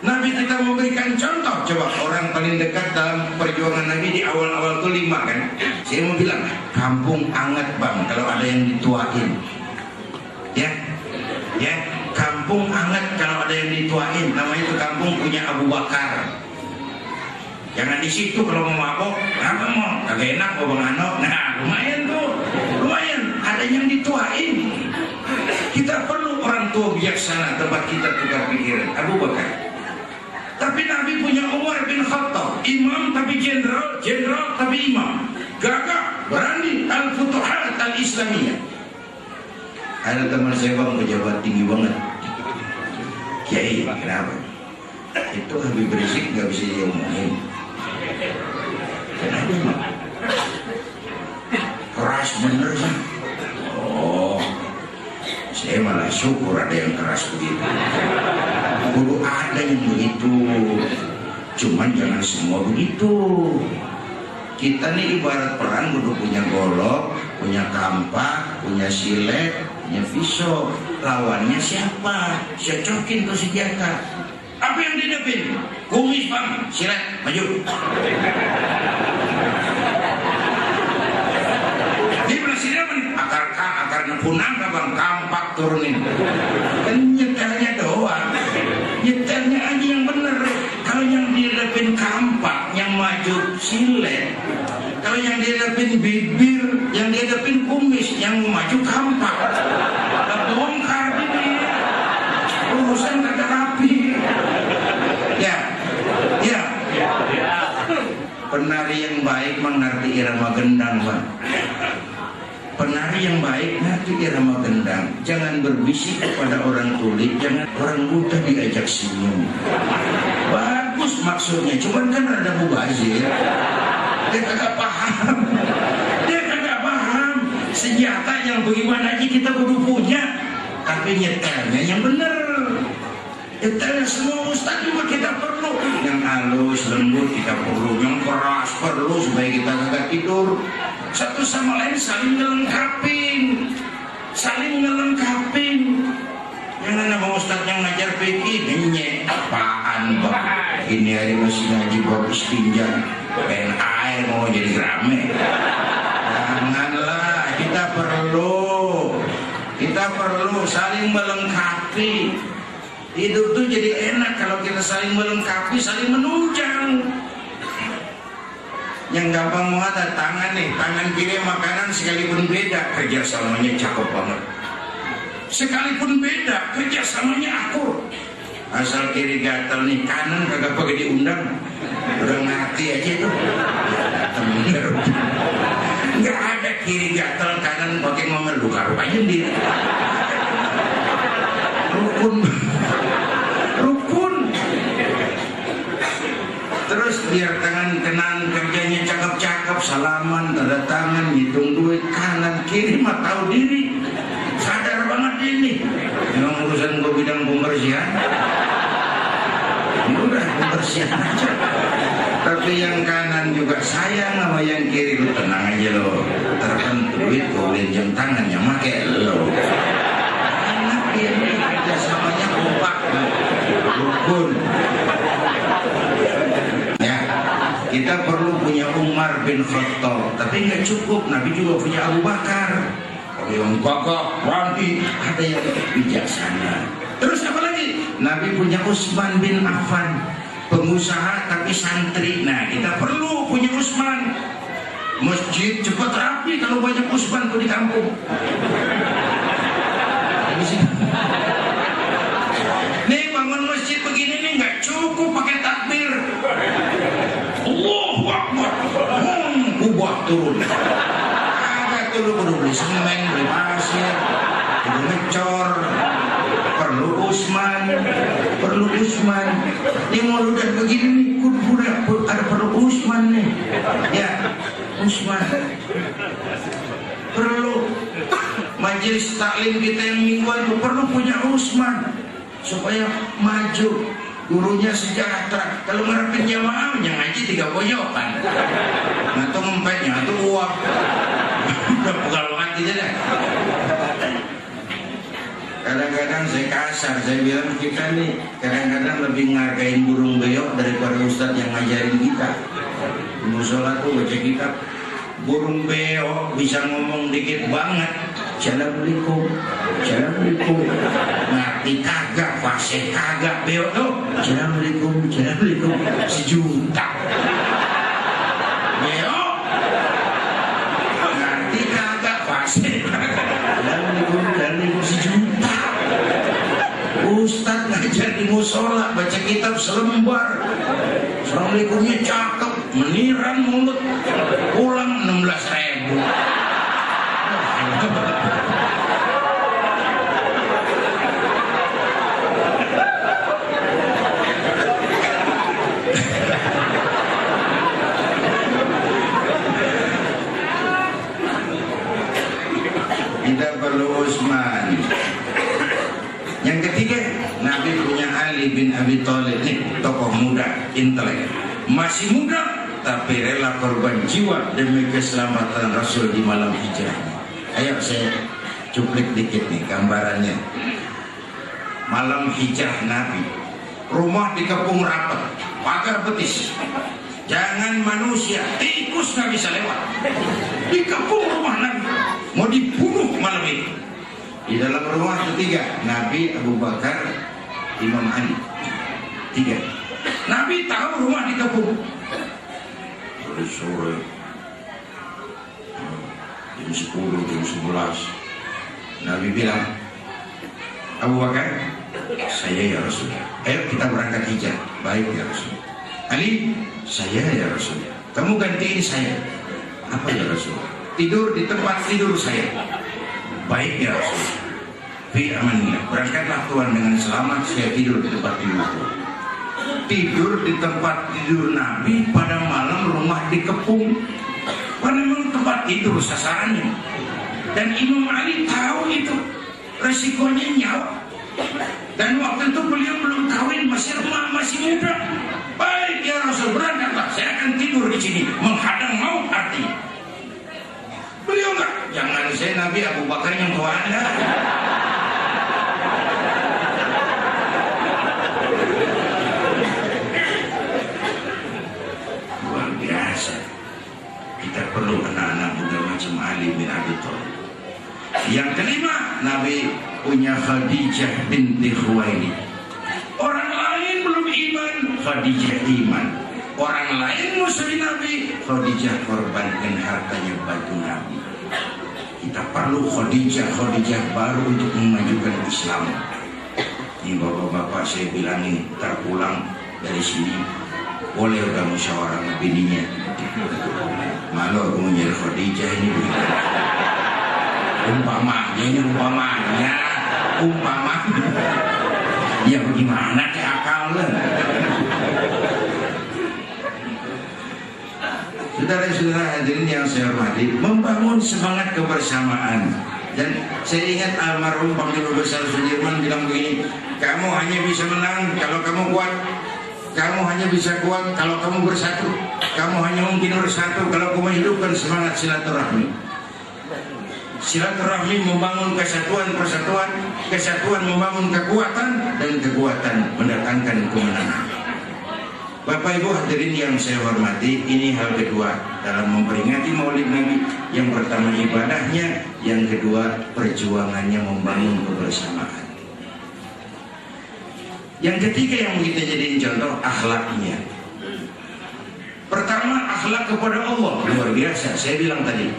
Nabi kita memberikan contoh. Coba orang paling dekat dalam perjuangan Nabi di awal-awal itu 5 kan. Saya mau bilang kampung anget bang kalau ada yang dituain. Ya, kampung anget kalau ada yang dituain. Namanya itu kampung punya Abu Bakar. Jangan di situ kalau mau mabok, apa mau? Kagak enak mau Bang Ano. Nah, lumayan tuh. Lumayan ada yang dituain. Kita perlu orang tua bijaksana tempat kita tukar pikiran. Abu Bakar. Tapi Nabi punya Umar bin Khattab. imam tapi jenderal, jenderal tapi imam. Gagah, berani, al-futuhat al-islamiyah. Ada teman saya bang pejabat tinggi banget. Kiai, kenapa? Itu Habib Rizik nggak bisa diomongin. Kenapa? Keras bener sih. Oh, saya malah syukur ada yang keras begitu. Kudu ada yang begitu. Cuman jangan semua begitu. Kita nih ibarat perang kudu punya golok, punya kampak, punya silet, punya pisau. Lawannya siapa? Cocokin tuh senjata. Apa yang dihadapin? Kumis bang, silet, maju. Dia berhasil apa nih? Akar punang bang, kampak turunin. Kan nyetelnya doang. Nyetelnya aja yang bener. Kalau yang dihadapin kampak, yang maju silet. Kalau yang dihadapin bibir, yang dihadapin kumis, yang maju kampak. Bongkar ini. Urusan kagak rapi. Ya. Penari yang baik mengerti irama gendang, Pak. Penari yang baik ngerti irama gendang. Jangan berbisik kepada orang tuli, jangan orang buta diajak senyum. Bagus maksudnya, cuman kan ada mubazir. Dia kagak paham. Senjata yang bagaimana aja kita kudu punya, tapi nyetelnya yang bener. Nyetelnya semua ustaz juga kita perlu. Yang halus, lembut kita perlu, yang keras perlu supaya kita kagak tidur. Satu sama lain saling ngelengkapin. Jangan nama ustaz yang ngajar fikih nyenyek apaan bang? Ini hari masih ngaji bab istinja, pengen air mau jadi rame. Janganlah, kita perlu saling melengkapi. Hidup tuh jadi enak kalau kita saling melengkapi, saling menunjang. Yang gampang mau ada tangan nih, tangan kiri makanan sekalipun beda, kerjasamanya cakep banget. Sekalipun beda, kerjasamanya akur. Asal kiri gatel nih, kanan kagak pakai diundang, udah ngerti aja tuh. Nggak ada kiri gatel, kanan pakai ngomel, luka aja sendiri. Rukun. Terus biar tangan kanan kerjanya cakep-cakep, salaman, tanda tangan, hitung duit, kanan kiri mah tahu diri. Sadar banget ini. Memang urusan gue bidang pembersihan. Udah pembersihan aja. Tapi yang kanan juga sayang sama yang kiri, lu tenang aja lo. Tertentu duit gue beliin jam tangan yang make lo. Enak dia nih, kerjasamanya kompak. Rukun. Ya, kita perlu punya Umar bin Khattab. Tapi nggak cukup, Nabi juga punya Abu Bakar. Yang gagah, berani, ada yang bijaksana. Terus apa lagi? Nabi punya Utsman bin Affan, pengusaha tapi santri. Nah, kita perlu punya Utsman. Masjid cepat rapi kalau banyak Utsman tuh di kampung. Nih bangun masjid begini nih nggak cukup pakai takbir. Allahu Akbar. Kubah turun. Lu perlu beli semen, beli pasir, perlu ngecor, perlu Utsman. Ini mau udah begini nih, ada perlu Utsman nih. Ya, Utsman. Perlu majelis taklim kita yang mingguan itu perlu punya Utsman supaya maju. Gurunya sejahtera. Kalau ngarepin jamaah yang ngaji 3 pojokan. Atau ngempetnya atau uang. Udah pegal banget gitu deh. Kadang-kadang saya kasar, saya bilang kita nih kadang-kadang lebih ngargain burung beo daripada ustadz yang ngajarin kita. Di musola tuh baca kitab, burung beo bisa ngomong dikit banget. Assalamualaikum, ngerti kagak, fasih kagak, beo tuh Assalamualaikum, sejuta. Beo ngerti kagak, fasih kagak, Assalamualaikum, sejuta. Ustadz ngajar di musola, baca kitab selembar. Assalamualaikumnya cakep, meniran mulut. Pulang 16.000. Kita perlu Utsman. Yang ketiga, Nabi punya Ali bin Abi Thalib, nih tokoh muda, intelek, masih muda tapi rela korban jiwa demi keselamatan Rasul di malam hijrah. Ayo saya cuplik dikit nih gambarannya. Malam hijrah Nabi, rumah dikepung rapat, pagar betis, jangan manusia, tikus nggak bisa lewat. Dikepung rumah Nabi, mau dibunuh malam itu. Di dalam rumah ketiga, Nabi, Abu Bakar, Imam Ali. Tiga. Nabi tahu rumah dikepung. Sore, jam 10, jam 11. Nabi bilang, Abu Bakar, saya ya Rasul. Ayo kita berangkat hijrah. Baik ya Rasul. Ali, saya ya Rasul. Kamu gantiin saya. Apa ya Rasul? Tidur di tempat tidur saya. Baik ya Rasul. Fi amanillah. Berangkatlah Tuhan dengan selamat. Saya tidur di tempat tidur. Tidur di tempat tidur Nabi pada malam rumah dikepung. Karena memang tempat tidur sasarannya. Dan Imam Ali tahu itu resikonya nyawa. Dan waktu itu beliau belum kawin, masih lemah, masih muda. Baik ya Rasul, berangkatlah. Saya akan tidur di sini, menghadang maut hati. Beliau enggak. Jangan saya Nabi, Abu Bakar yang tua Anda. Luar biasa. Kita perlu anak-anak muda macam Ali bin Abi Thalib. Yang kelima, Nabi punya Khadijah binti Khuwailid. Orang lain belum iman, Khadijah iman. Orang lain musuh Nabi, Khadijah korbankan hartanya baju Nabi. Kita perlu Khadijah baru untuk memajukan Islam. Ini bapak-bapak saya bilang nih, terpulang dari sini boleh udah musyawarah sama bininya. Malu aku menjadi Khadijah ini begitu. Umpamanya ya bagaimana ke akalnya. Saudara-saudara hadirin yang saya hormati, membangun semangat kebersamaan. Dan saya ingat almarhum Panglima Besar Sudirman bilang begini, kamu hanya bisa menang kalau kamu kuat. Kamu hanya bisa kuat kalau kamu bersatu. Kamu hanya mungkin bersatu kalau kamu hidupkan semangat silaturahmi. Silaturahmi membangun kesatuan, persatuan, kesatuan membangun kekuatan, dan kekuatan mendatangkan kemenangan. Bapak Ibu hadirin yang saya hormati, ini hal kedua dalam memperingati Maulid Nabi. Yang pertama ibadahnya, yang kedua perjuangannya membangun kebersamaan. Yang ketiga yang kita jadiin contoh, akhlaknya. Pertama, akhlak kepada Allah luar biasa. Saya bilang tadi,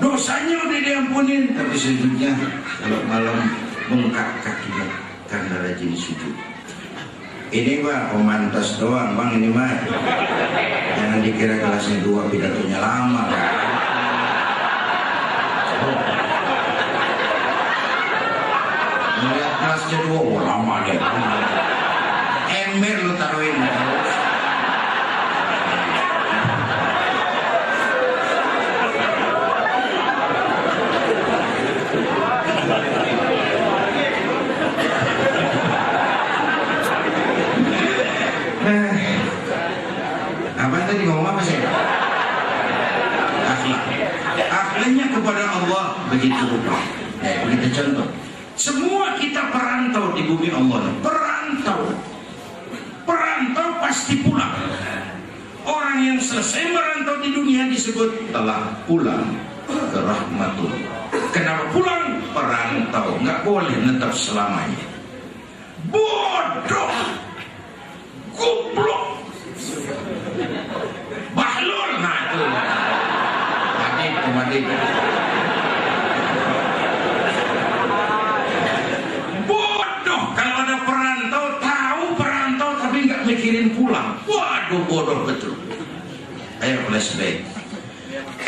dosanya udah diampunin, tapi sujudnya kalau malam bengkak kakinya karena rajin sujud. Ini mah pemantas doang bang, ini mah jangan dikira kelasnya 2 pidatonya lama kan. Melihat kelasnya 2 lama deh. Ember lu taruhin. Tadi ngomong apa sih? Akhlak. Akhlaknya kepada Allah begitu rupa. Begitu contoh. Semua kita perantau di bumi Allah. Perantau pasti pulang. Orang yang selesai merantau di dunia disebut telah pulang ke rahmatullah. Kenapa pulang? Perantau. Nggak boleh tetap selamanya. Bodoh. Goblok. Bahlul, nah itu Madib. Bodoh kalau ada peran Aduh bodoh betul. Ayo flashback.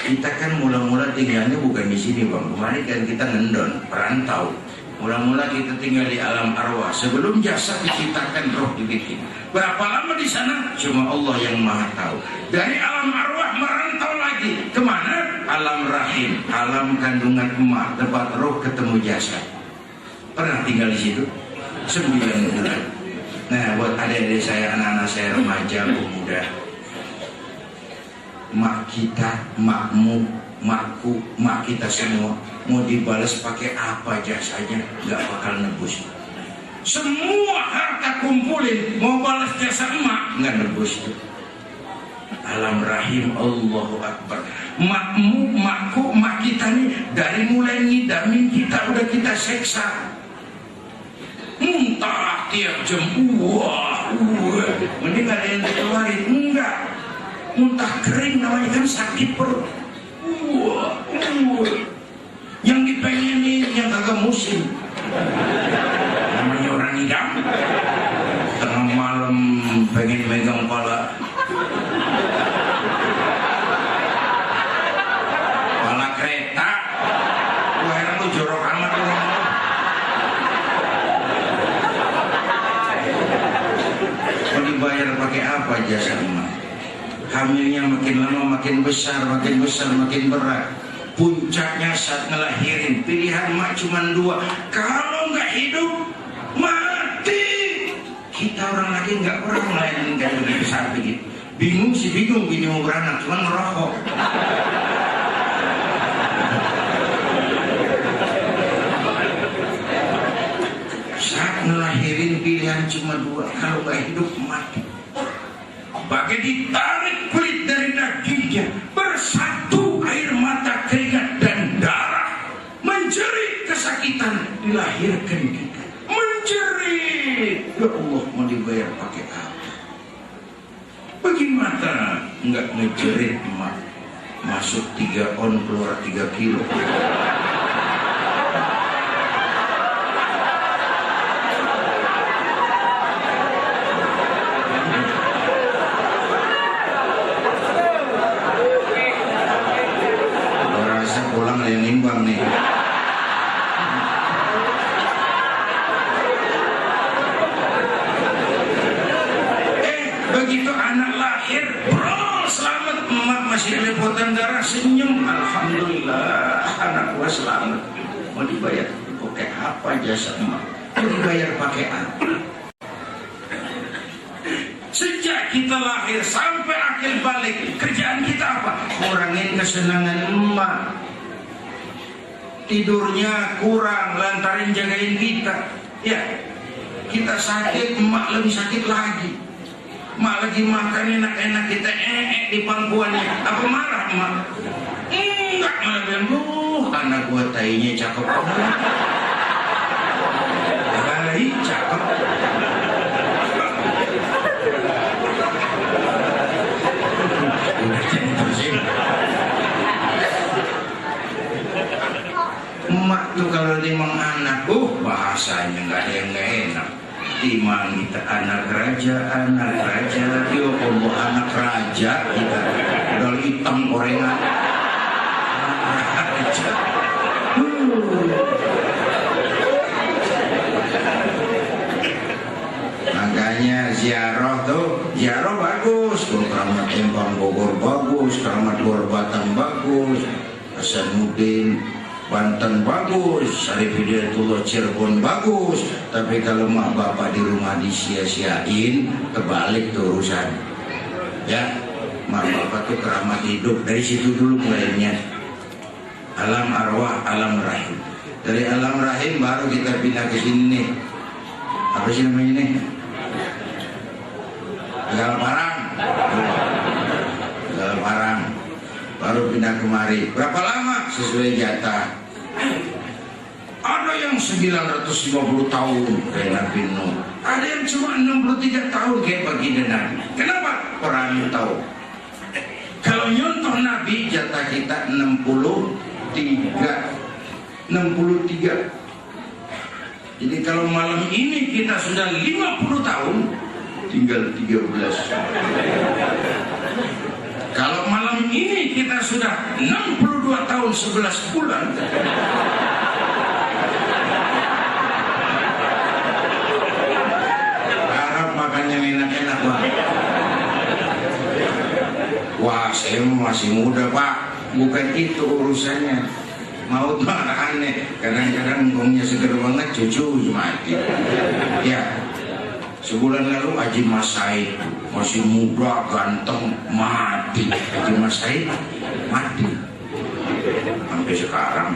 Kita kan mula-mula tinggalnya bukan di sini bang. Kemarin kan kita ngendon, perantau. Mula-mula kita tinggal di alam arwah. Sebelum jasad diciptakan, roh dibikin. Berapa lama di sana? Cuma Allah yang maha tahu. Dari alam arwah merantau lagi kemana? Alam rahim, alam kandungan emak, tempat roh ketemu jasad. Pernah tinggal di situ? 9 bulan. Nah, buat adik-adik saya, anak-anak saya, remaja, pemuda, mak kita, makmu, makku, mak kita semua mau dibalas pakai apa jasanya, nggak bakal nebus. Semua harta kumpulin mau balas jasa emak, nggak nebus tuh. Alam rahim, Allahu Akbar. Makmu, makku, mak kita nih dari mulai ngidamin kita udah kita seksa. Muntah tiap jam, mending ada yang dikeluarin, enggak. Muntah kering namanya kan sakit perut. Yang dipengenin yang kagak musim. Namanya orang idam. Tengah malam pengen megang kepala. Kepala kereta. Wah heran lu jorok amat lu. Mau dibayar pakai apa jasa emak? Hamilnya makin lama makin besar, makin berat. Puncaknya saat ngelahirin, pilihan mak cuma 2. Kalau nggak hidup, mati. Kita orang lagi nggak pernah ngelahirin kayak begitu saat begitu. Bingung sih bingung, bini mau beranak, cuma ngerokok. Saat ngelahirin pilihan cuma 2, kalau nggak hidup mati. Bagai ditarik kulit dari dagingnya, bersatu air mata, keringat dan darah, menjerit kesakitan dilahirkan kita, menjerit. Ya Allah, mau dibayar pakai apa? Bagaimana nggak ngejerit emak? Masuk 3 on keluar 3 kilo. Pulang yang nimbang nih. Begitu anak lahir, bro, selamat, emak masih lepotan darah, senyum, alhamdulillah, anak gua selamat. Mau dibayar pakai apa jasa emak? Mau dibayar pakai apa? Sejak kita lahir sampai akhir balik, kerjaan kita apa? Ngurangin kesenangan emak. Tidurnya kurang lantaran jagain kita. Ya, kita sakit, emak lebih sakit lagi. Emak lagi makan enak-enak, kita di pangkuannya. Apa marah emak? Enggak, malah bilang, anak gua tainya cakep. Baik, cakep. Emak tuh kalau timang anak, bahasanya nggak ada yang nggak enak. Timang kita anak raja, ya Allah, anak raja kita udah hitam gorengan. Anak raja. Makanya ziarah bagus, Keramat Empang Bogor bagus, Keramat Luar Batang bagus, Hasanuddin Banten bagus, Syarif Hidayatullah Cirebon bagus. Tapi kalau mak bapak di rumah disia-siain, kebalik tuh urusan. Ya, mak bapak tuh keramat hidup. Dari situ dulu mulainya. Alam arwah, alam rahim. Dari alam rahim baru kita pindah ke sini nih. Apa sih namanya nih? Tegal Parang. Tegal Parang. Baru pindah kemari. Berapa lama? Sesuai jatah. Ada yang 950 tahun kayak Nabi Nuh. Ada yang cuma 63 tahun kayak baginda Nabi. Kenapa? Orang tahu. Kalau nyontoh Nabi jatah kita 63. Jadi kalau malam ini kita sudah 50 tahun, tinggal 13. Kalau malam ini kita sudah 62 tahun 11 bulan, harap makannya enak-enak, Pak. Wah, saya masih muda, Pak. Bukan itu urusannya. Maut mah aneh. Kadang-kadang ngomongnya seger banget, cucu mati. Ya, sebulan lalu Haji Mas Said masih muda, ganteng, mati. Haji Mas Said mati. Sampai sekarang.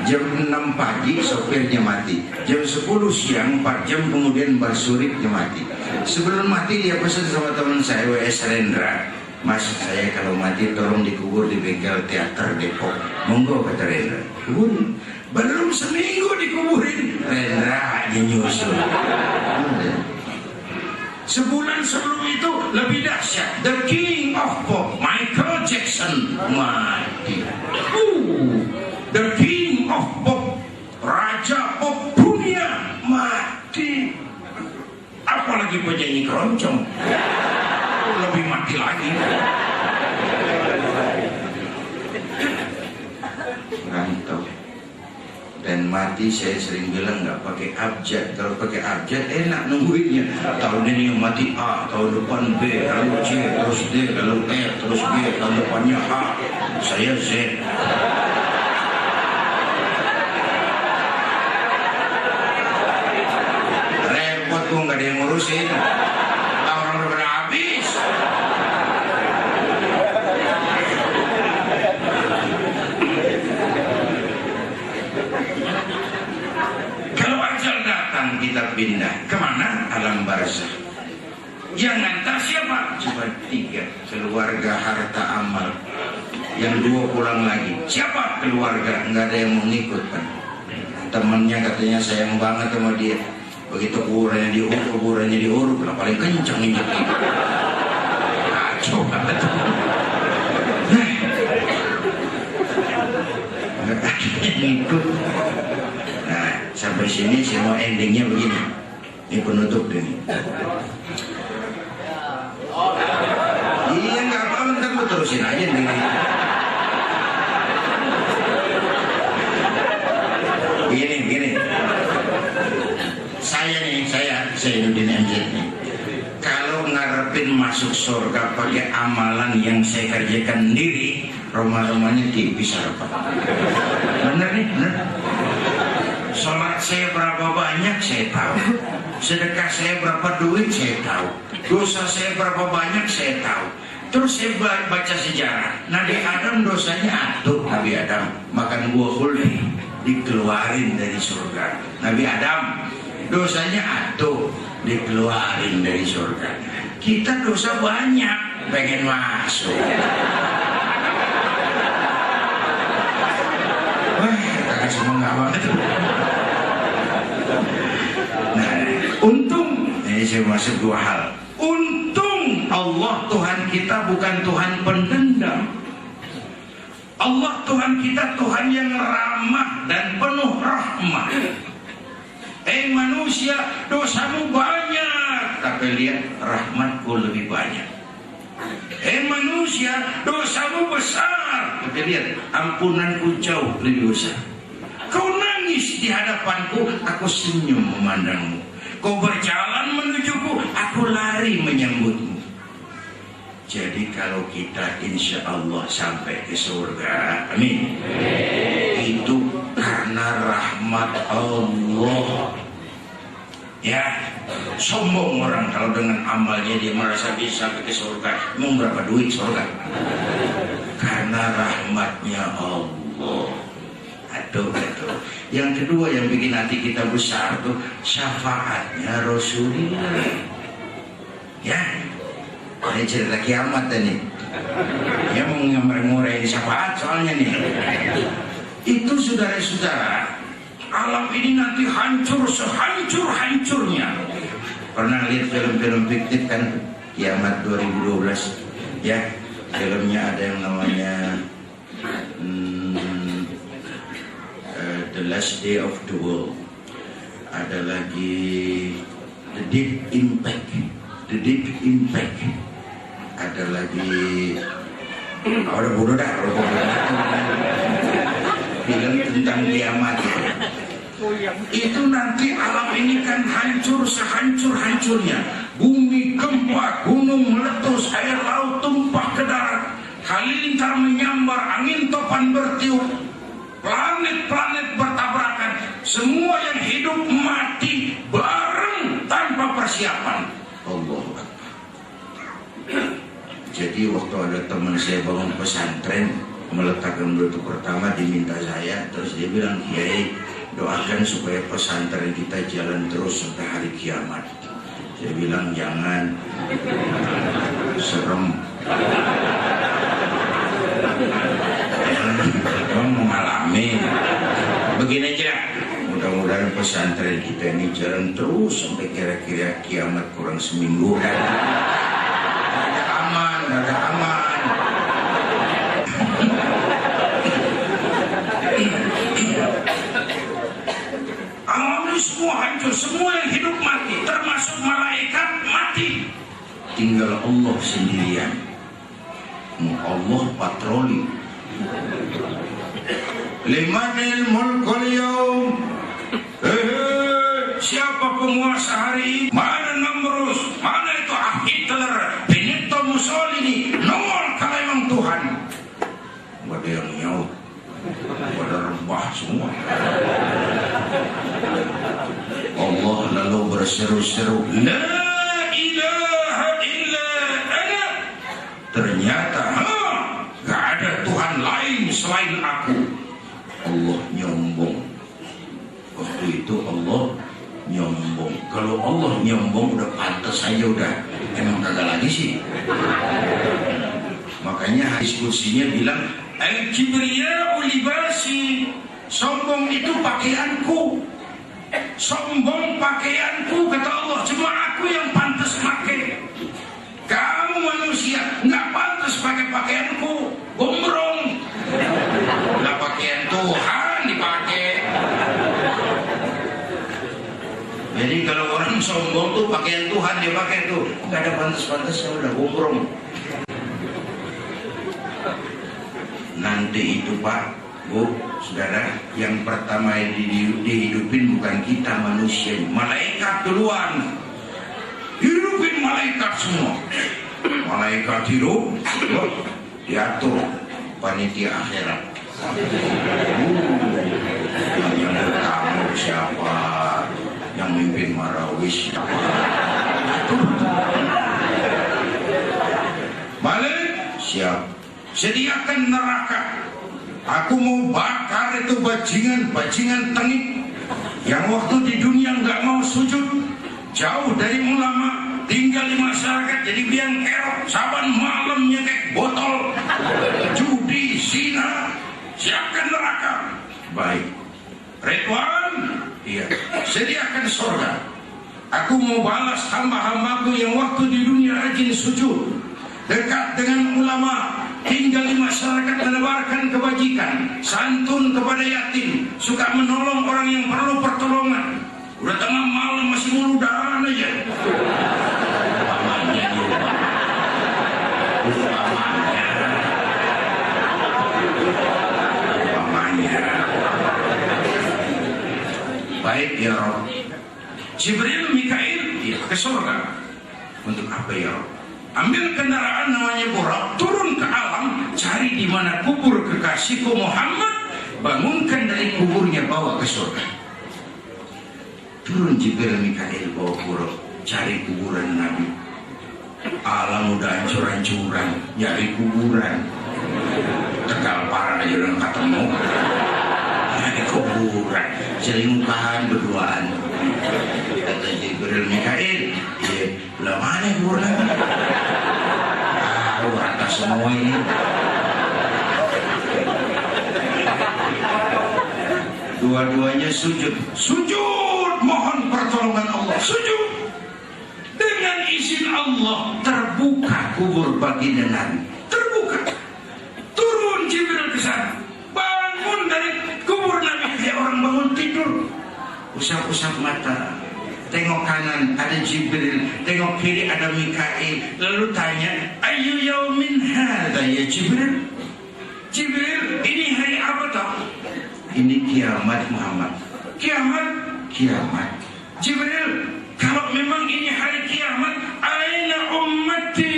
Jam 6 pagi sopirnya mati. Jam 10 siang 4 jam kemudian Mbah Suripnya mati. Sebelum mati dia pesan sama teman saya W.S. Rendra, Mas, saya kalau mati tolong dikubur di bengkel teater Depok. Monggo, kata Rendra. Kuburin. Belum seminggu dikuburin, Rendra hanya nyusul. Sebulan sebelum itu lebih dahsyat. The King of Pop, Michael Jackson, mati. The King of Pop, Raja Pop dunia, mati. Apalagi penyanyi keroncong, lebih mati lagi. Rantau dan mati, saya sering bilang nggak pakai abjad. Kalau pakai abjad enak nungguinnya. Tahun ini yang mati A, tahun depan B, lalu C, terus D, lalu E, terus G, tahun depannya H, saya Z. Repot tuh, nggak ada yang ngurusin. Orang udah pada habis. Kalau ajal datang kita pindah kemana? Alam barzah. Yang ngantar siapa? Cuma 3, keluarga harta amal. Yang 2 pulang lagi. Siapa? Keluarga, nggak ada yang mau ngikut kan. Temannya katanya sayang banget sama dia. Begitu kuburannya diuruk lah, paling kencang injek gitu. Kacau banget. Nggak ada yang ngikut. Nah, sampai sini saya mau endingnya begini. Ini penutup deh. Iya, nggak apa-apa, ntar lu terusin aja nih. Begini. Saya Nudin MZ nih. Kalau ngarepin masuk surga pakai amalan yang saya kerjakan sendiri, rumah-rumahnya tipis harapan. Bener nih, bener. Sholat saya berapa banyak saya tahu. Sedekah saya berapa duit saya tahu. Dosa saya berapa banyak saya tahu. Terus saya baca sejarah. Nabi Adam dosanya atuh. Nabi Adam makan buah khuldi, dikeluarin dari surga. Nabi Adam dosanya atuh, dikeluarin dari surga. Kita dosa banyak, pengen masuk. Wah, kita semua nggak banget. Nah, untung ini saya masuk 2 hal. Untung Allah Tuhan kita bukan Tuhan pendendam. Allah Tuhan kita Tuhan yang ramah dan penuh rahmat. Manusia, dosamu banyak, tapi lihat rahmatku lebih banyak. Manusia, dosamu besar, tapi lihat ampunanku jauh lebih besar. Kau nangis di hadapanku, aku senyum memandangmu. Kau berjalan menujuku, aku lari menyambutmu. Jadi kalau kita insya Allah sampai ke surga, amin, itu karena rahmat Allah. Ya, sombong orang kalau dengan amalnya dia merasa bisa sampai ke surga. Mau berapa duit surga? Karena rahmatnya Allah. Aduh. Yang kedua yang bikin hati kita besar tuh syafaatnya Rasulullah. Ya, ini cerita kiamat nih. Dia mau ngambil-ngurai syafaat soalnya nih. Itu saudara-saudara, alam ini nanti hancur sehancur-hancurnya. Pernah lihat film-film fiktif kan? Kiamat 2012. Ya, filmnya ada yang namanya The Last Day of the World. Ada lagi The Deep Impact. Ada lagi udah bodoh dah film tentang kiamat itu nanti alam ini kan hancur sehancur-hancurnya, bumi gempa, gunung meletus, air laut tumpah ke darat, halilintar menyambar, angin topan bertiup, planet-planet bertabrakan, semua yang hidup mati bareng tanpa persiapan. Allah Akbar. Jadi waktu ada teman saya bangun pesantren, meletakkan batu pertama diminta saya, terus dia bilang, Kiai doakan supaya pesantren kita jalan terus sampai hari kiamat. Saya bilang jangan, serem. Kamu mengalami. Begini aja, mudah-mudahan pesantren kita ini jalan terus sampai kira-kira kiamat kurang seminggu kan. Ada aman. Alam ini semua hancur, semua yang hidup mati, termasuk malaikat mati. Tinggal Allah sendirian. Allah patroli. Limanil mulkul yaum. Siapa penguasa hari ini? Mana Namrus? Mana itu Hitler? Benito Mussolini? Nongol kalau emang Tuhan. Ada yang nyaut, pada rebah semua. Allah lalu berseru-seru, La ilaha illa ana. Ternyata gak ada Tuhan lain selain aku. Allah nyombong. Waktu itu Allah nyombong. Kalau Allah nyombong udah pantas aja udah. Emang kagak lagi sih. Makanya diskusinya bilang al-kibriya'u libasi. Sombong itu pakaianku. Sombong pakaianku kata Allah. Cuma aku yang pantas pakai. Kamu manusia nggak pantas pakai pakaianku. Gombrong. Lah pakaian Tuhan dipakai. Jadi kalau orang sombong tuh pakaian Tuhan dia pakai tuh, nggak ada pantas-pantasnya, udah gombrong. Nanti itu Pak, Bu, Saudara, yang pertama dihidupin bukan kita manusia, malaikat duluan. Hidupin malaikat semua. Malaikat hidup, diatur panitia akhirat. Yang bertamu siapa? Yang mimpin marawis siapa? Balik siap. Sediakan neraka. Aku mau bakar itu bajingan tengik yang waktu di dunia nggak mau sujud, jauh dari ulama, tinggal di masyarakat jadi biang kerok, saban malam nyekek botol, judi, zina. Siapkan neraka. Baik. Ridwan, iya. Sediakan surga. Aku mau balas hamba-hambaku yang waktu di dunia rajin sujud, dekat dengan ulama, tinggal di masyarakat menebarkan kebajikan, santun kepada yatim, suka menolong orang yang perlu pertolongan. Udah tengah malam masih mudahan aja. Baik ya Rob. Jibril, Mikail, ya ke surga. Untuk apa ya Rob? Ambil kendaraan namanya Buraq, turun ke alam, cari di mana kubur kekasihku Muhammad, bangunkan dari kuburnya, bawa ke surga. Turun Jibril, Mikail, bawa Buraq, cari kuburan Nabi. Alam udah hancur-hancuran, nyari kuburan. Tegal parah aja udah ketemu. Nyari kuburan, selingkuhan berduaan. Kata Jibril, Mikail, ya, lah mana kuburan? Rata semua ini. Dua-duanya sujud. Sujud mohon pertolongan Allah. Sujud. Dengan izin Allah terbuka kubur baginda Nabi. Terbuka. Turun Jibril ke sana. Bangun dari kubur Nabi kayak orang usap-usap mata. Tengok kanan ada Jibril, tengok kiri ada Mikail. Lalu tanya, ayu yaumin hadza ya Jibril? Jibril, ini hari apa toh? Ini kiamat Muhammad. Kiamat? Kiamat. Jibril, kalau memang ini hari kiamat, aina ummati?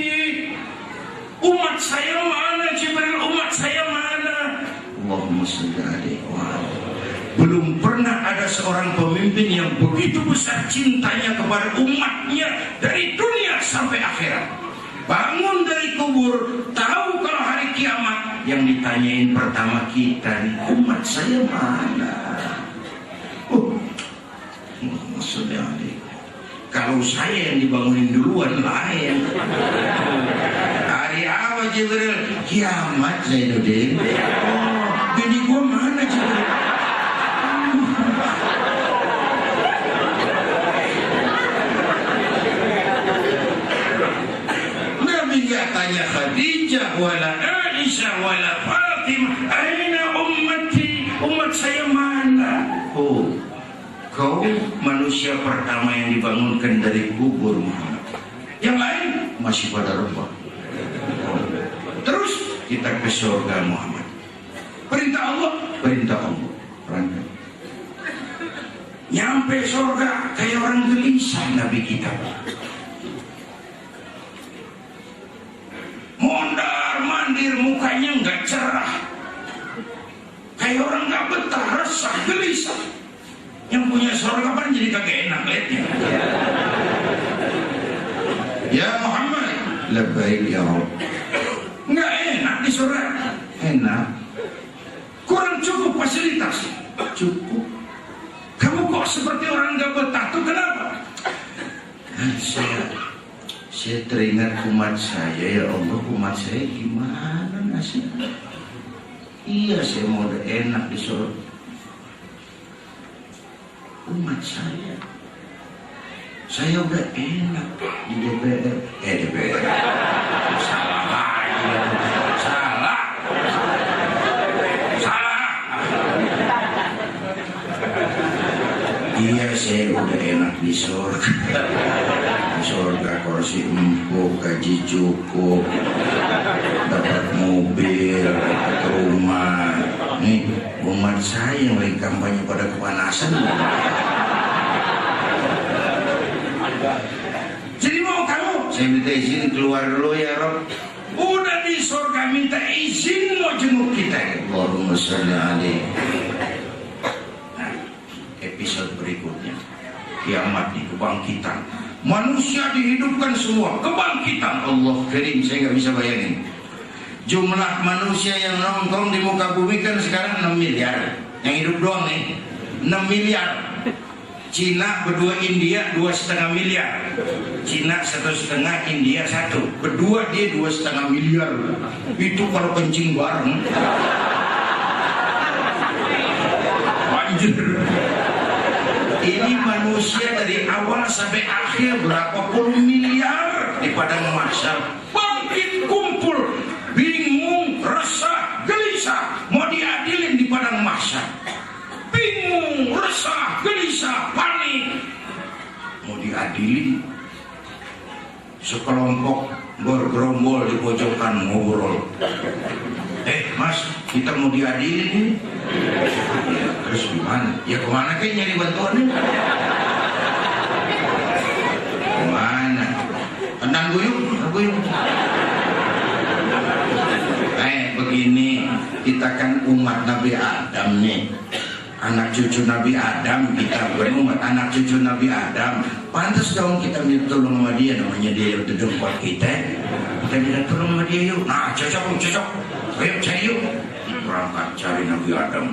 Umat saya mana Jibril? Umat saya mana? Allahumma shalli alaihi wa sallam. Belum pernah ada seorang pemimpin yang begitu besar cintanya kepada umatnya dari dunia sampai akhirat. Bangun dari kubur, tahu kalau hari kiamat, yang ditanyain pertama kita nih, umat saya mana? Maksudnya kalau saya yang dibangunin duluan lain. Hari apa Jibril? Kiamat Zainuddin. Bini gua mana Jibril? Tanya Khadijah wala Aisyah wala Fatimah, aina ummati? Umat saya mana? Oh, kau manusia pertama yang dibangunkan dari kubur Muhammad. Yang lain masih pada rumah. Terus kita ke surga Muhammad. Perintah Allah, perintah Allah. Perintah. Nyampe surga kayak orang gelisah Nabi kita. Mondar mandir, mukanya nggak cerah, kayak orang nggak betah, resah, gelisah. Yang punya surga kan jadi kagak enak liatnya. Ya Muhammad, labbaik ya Rabb. Nggak enak di surga. Enak. Kurang cukup fasilitas. Cukup. Kamu kok seperti orang nggak betah tuh kenapa? Saya teringat umat saya, ya Allah, umat saya gimana nasibnya? Iya, saya mau udah enak di surga. Umat saya udah enak di DPR. DPR. Salah lagi, salah. Iya, saya udah enak di surga. Surga kursi empuk, gaji cukup, dapat mobil, dapat rumah. Nih umat saya yang lagi kampanye pada kepanasan. Jadi mau kamu? Saya minta izin keluar dulu ya Rob. Udah di surga minta izin mau jenguk kita. Allahumma shalli alaihi. Nah, episode berikutnya kiamat di kebangkitan. Manusia dihidupkan semua, kebangkitan. Allah Karim, saya nggak bisa bayangin. Jumlah manusia yang nongkrong di muka bumi kan sekarang 6 miliar. Yang hidup doang nih 6 miliar. Cina berdua, India 2,5 miliar. Cina 1,5, India 1. Berdua dia 2,5 miliar. Itu kalau kencing bareng. Anjir. Ini manusia dari awal sampai akhir berapa puluh miliar di padang mahsyar. Bangkit kumpul, bingung, resah, gelisah, mau diadilin di padang mahsyar. Bingung, resah, gelisah, panik, mau diadilin. Sekelompok bergerombol di pojokan ngobrol. Mas, kita mau diadilin nih. Terus gimana? Ya kemana kayak nyari bantuannya? Kemana? Tendang guyung, guyung. Begini, kita kan umat Nabi Adam nih. Anak cucu Nabi Adam, kita berumat anak cucu Nabi Adam. Pantas dong kita minta tolong sama dia, namanya dia yang duduk buat kita. Kita minta tolong sama dia yuk. Nah, cocok. Ayo cari yuk. Berangkat cari Nabi Adam.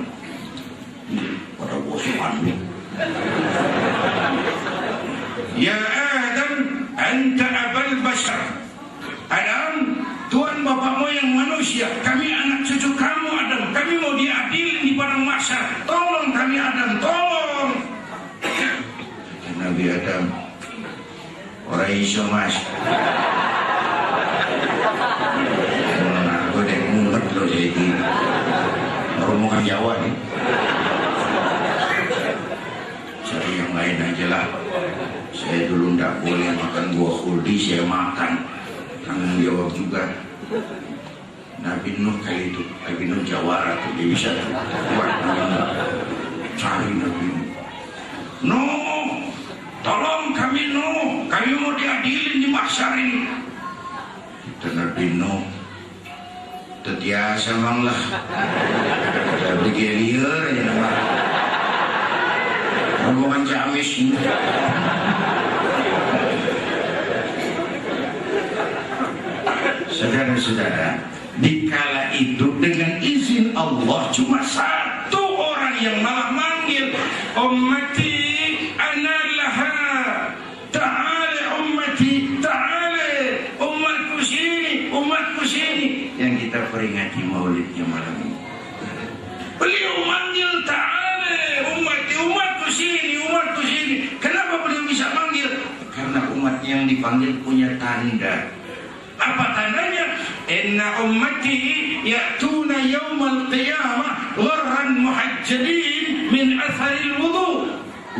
Pada bosan. Ya Adam, anta abal bashar. Adam, Tuhan bapak moyang manusia. Kami anak cucu kamu Adam. Kami mau diadilin di padang mahsyar. Tolong kami Adam, tolong. Nabi Adam, orang iso mas. Aku deh ngumpet loh jadi. Rombongan Jawa nih. Saya lain aja lah. Saya dulu nggak boleh makan buah kuldi, saya makan, tanggung jawab juga. Nabi Nuh kali itu, Nabi Nuh jawara tuh, dia bisa kuat Nabi Nuh. Cari Nabi Nuh. Nuh, tolong kami Nuh, kami mau diadilin di mahsyar ini. Kata Nabi Nuh, tetiasa bang lah, bergelir aja nama. Rombongan Ciamis ini. Saudara-saudara, dikala itu dengan izin Allah cuma satu orang yang malah manggil, ummati ana laha, ta'ala ummati, ta'ala umatku sini, umatku sini. Yang kita peringati maulidnya malam ini, beliau manggil ta'ala ummati, umatku sini, umatku sini. Kenapa beliau bisa manggil? Karena umat yang dipanggil punya tanda. Apa tandanya? Inna ummati ya'tuna yawmal qiyamah gharran muhajjalin min atharil wudu.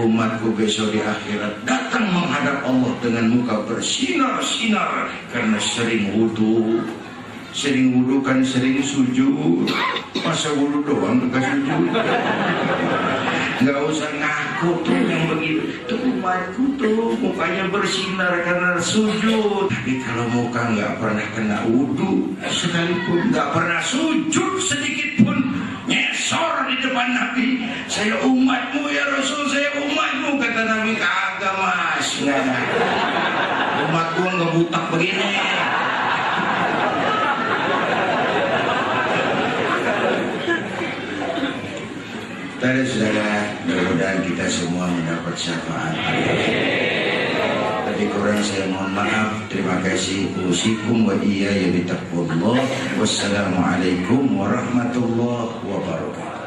Umatku besok di akhirat datang menghadap Allah dengan muka bersinar-sinar karena sering wudu. Sering wudu kan sering sujud. Masa wudu doang enggak sujud? Enggak usah ngaku tuh yang begitu. Tuh umatku tuh mukanya bersinar karena sujud. Tapi kalau muka enggak pernah kena wudu sekalipun, enggak pernah sujud sedikit pun, nyesor di depan Nabi, saya umatmu ya Rasul, saya umatmu. Kata Nabi, kagak mas, enggak. Umatku enggak butak begini. Saudara-saudara, mudah-mudahan kita semua mendapat syafaat. Tadi kurang saya mohon maaf. Terima kasih. Usikum wa iyaya bitaqwallah. Wassalamualaikum warahmatullahi wabarakatuh.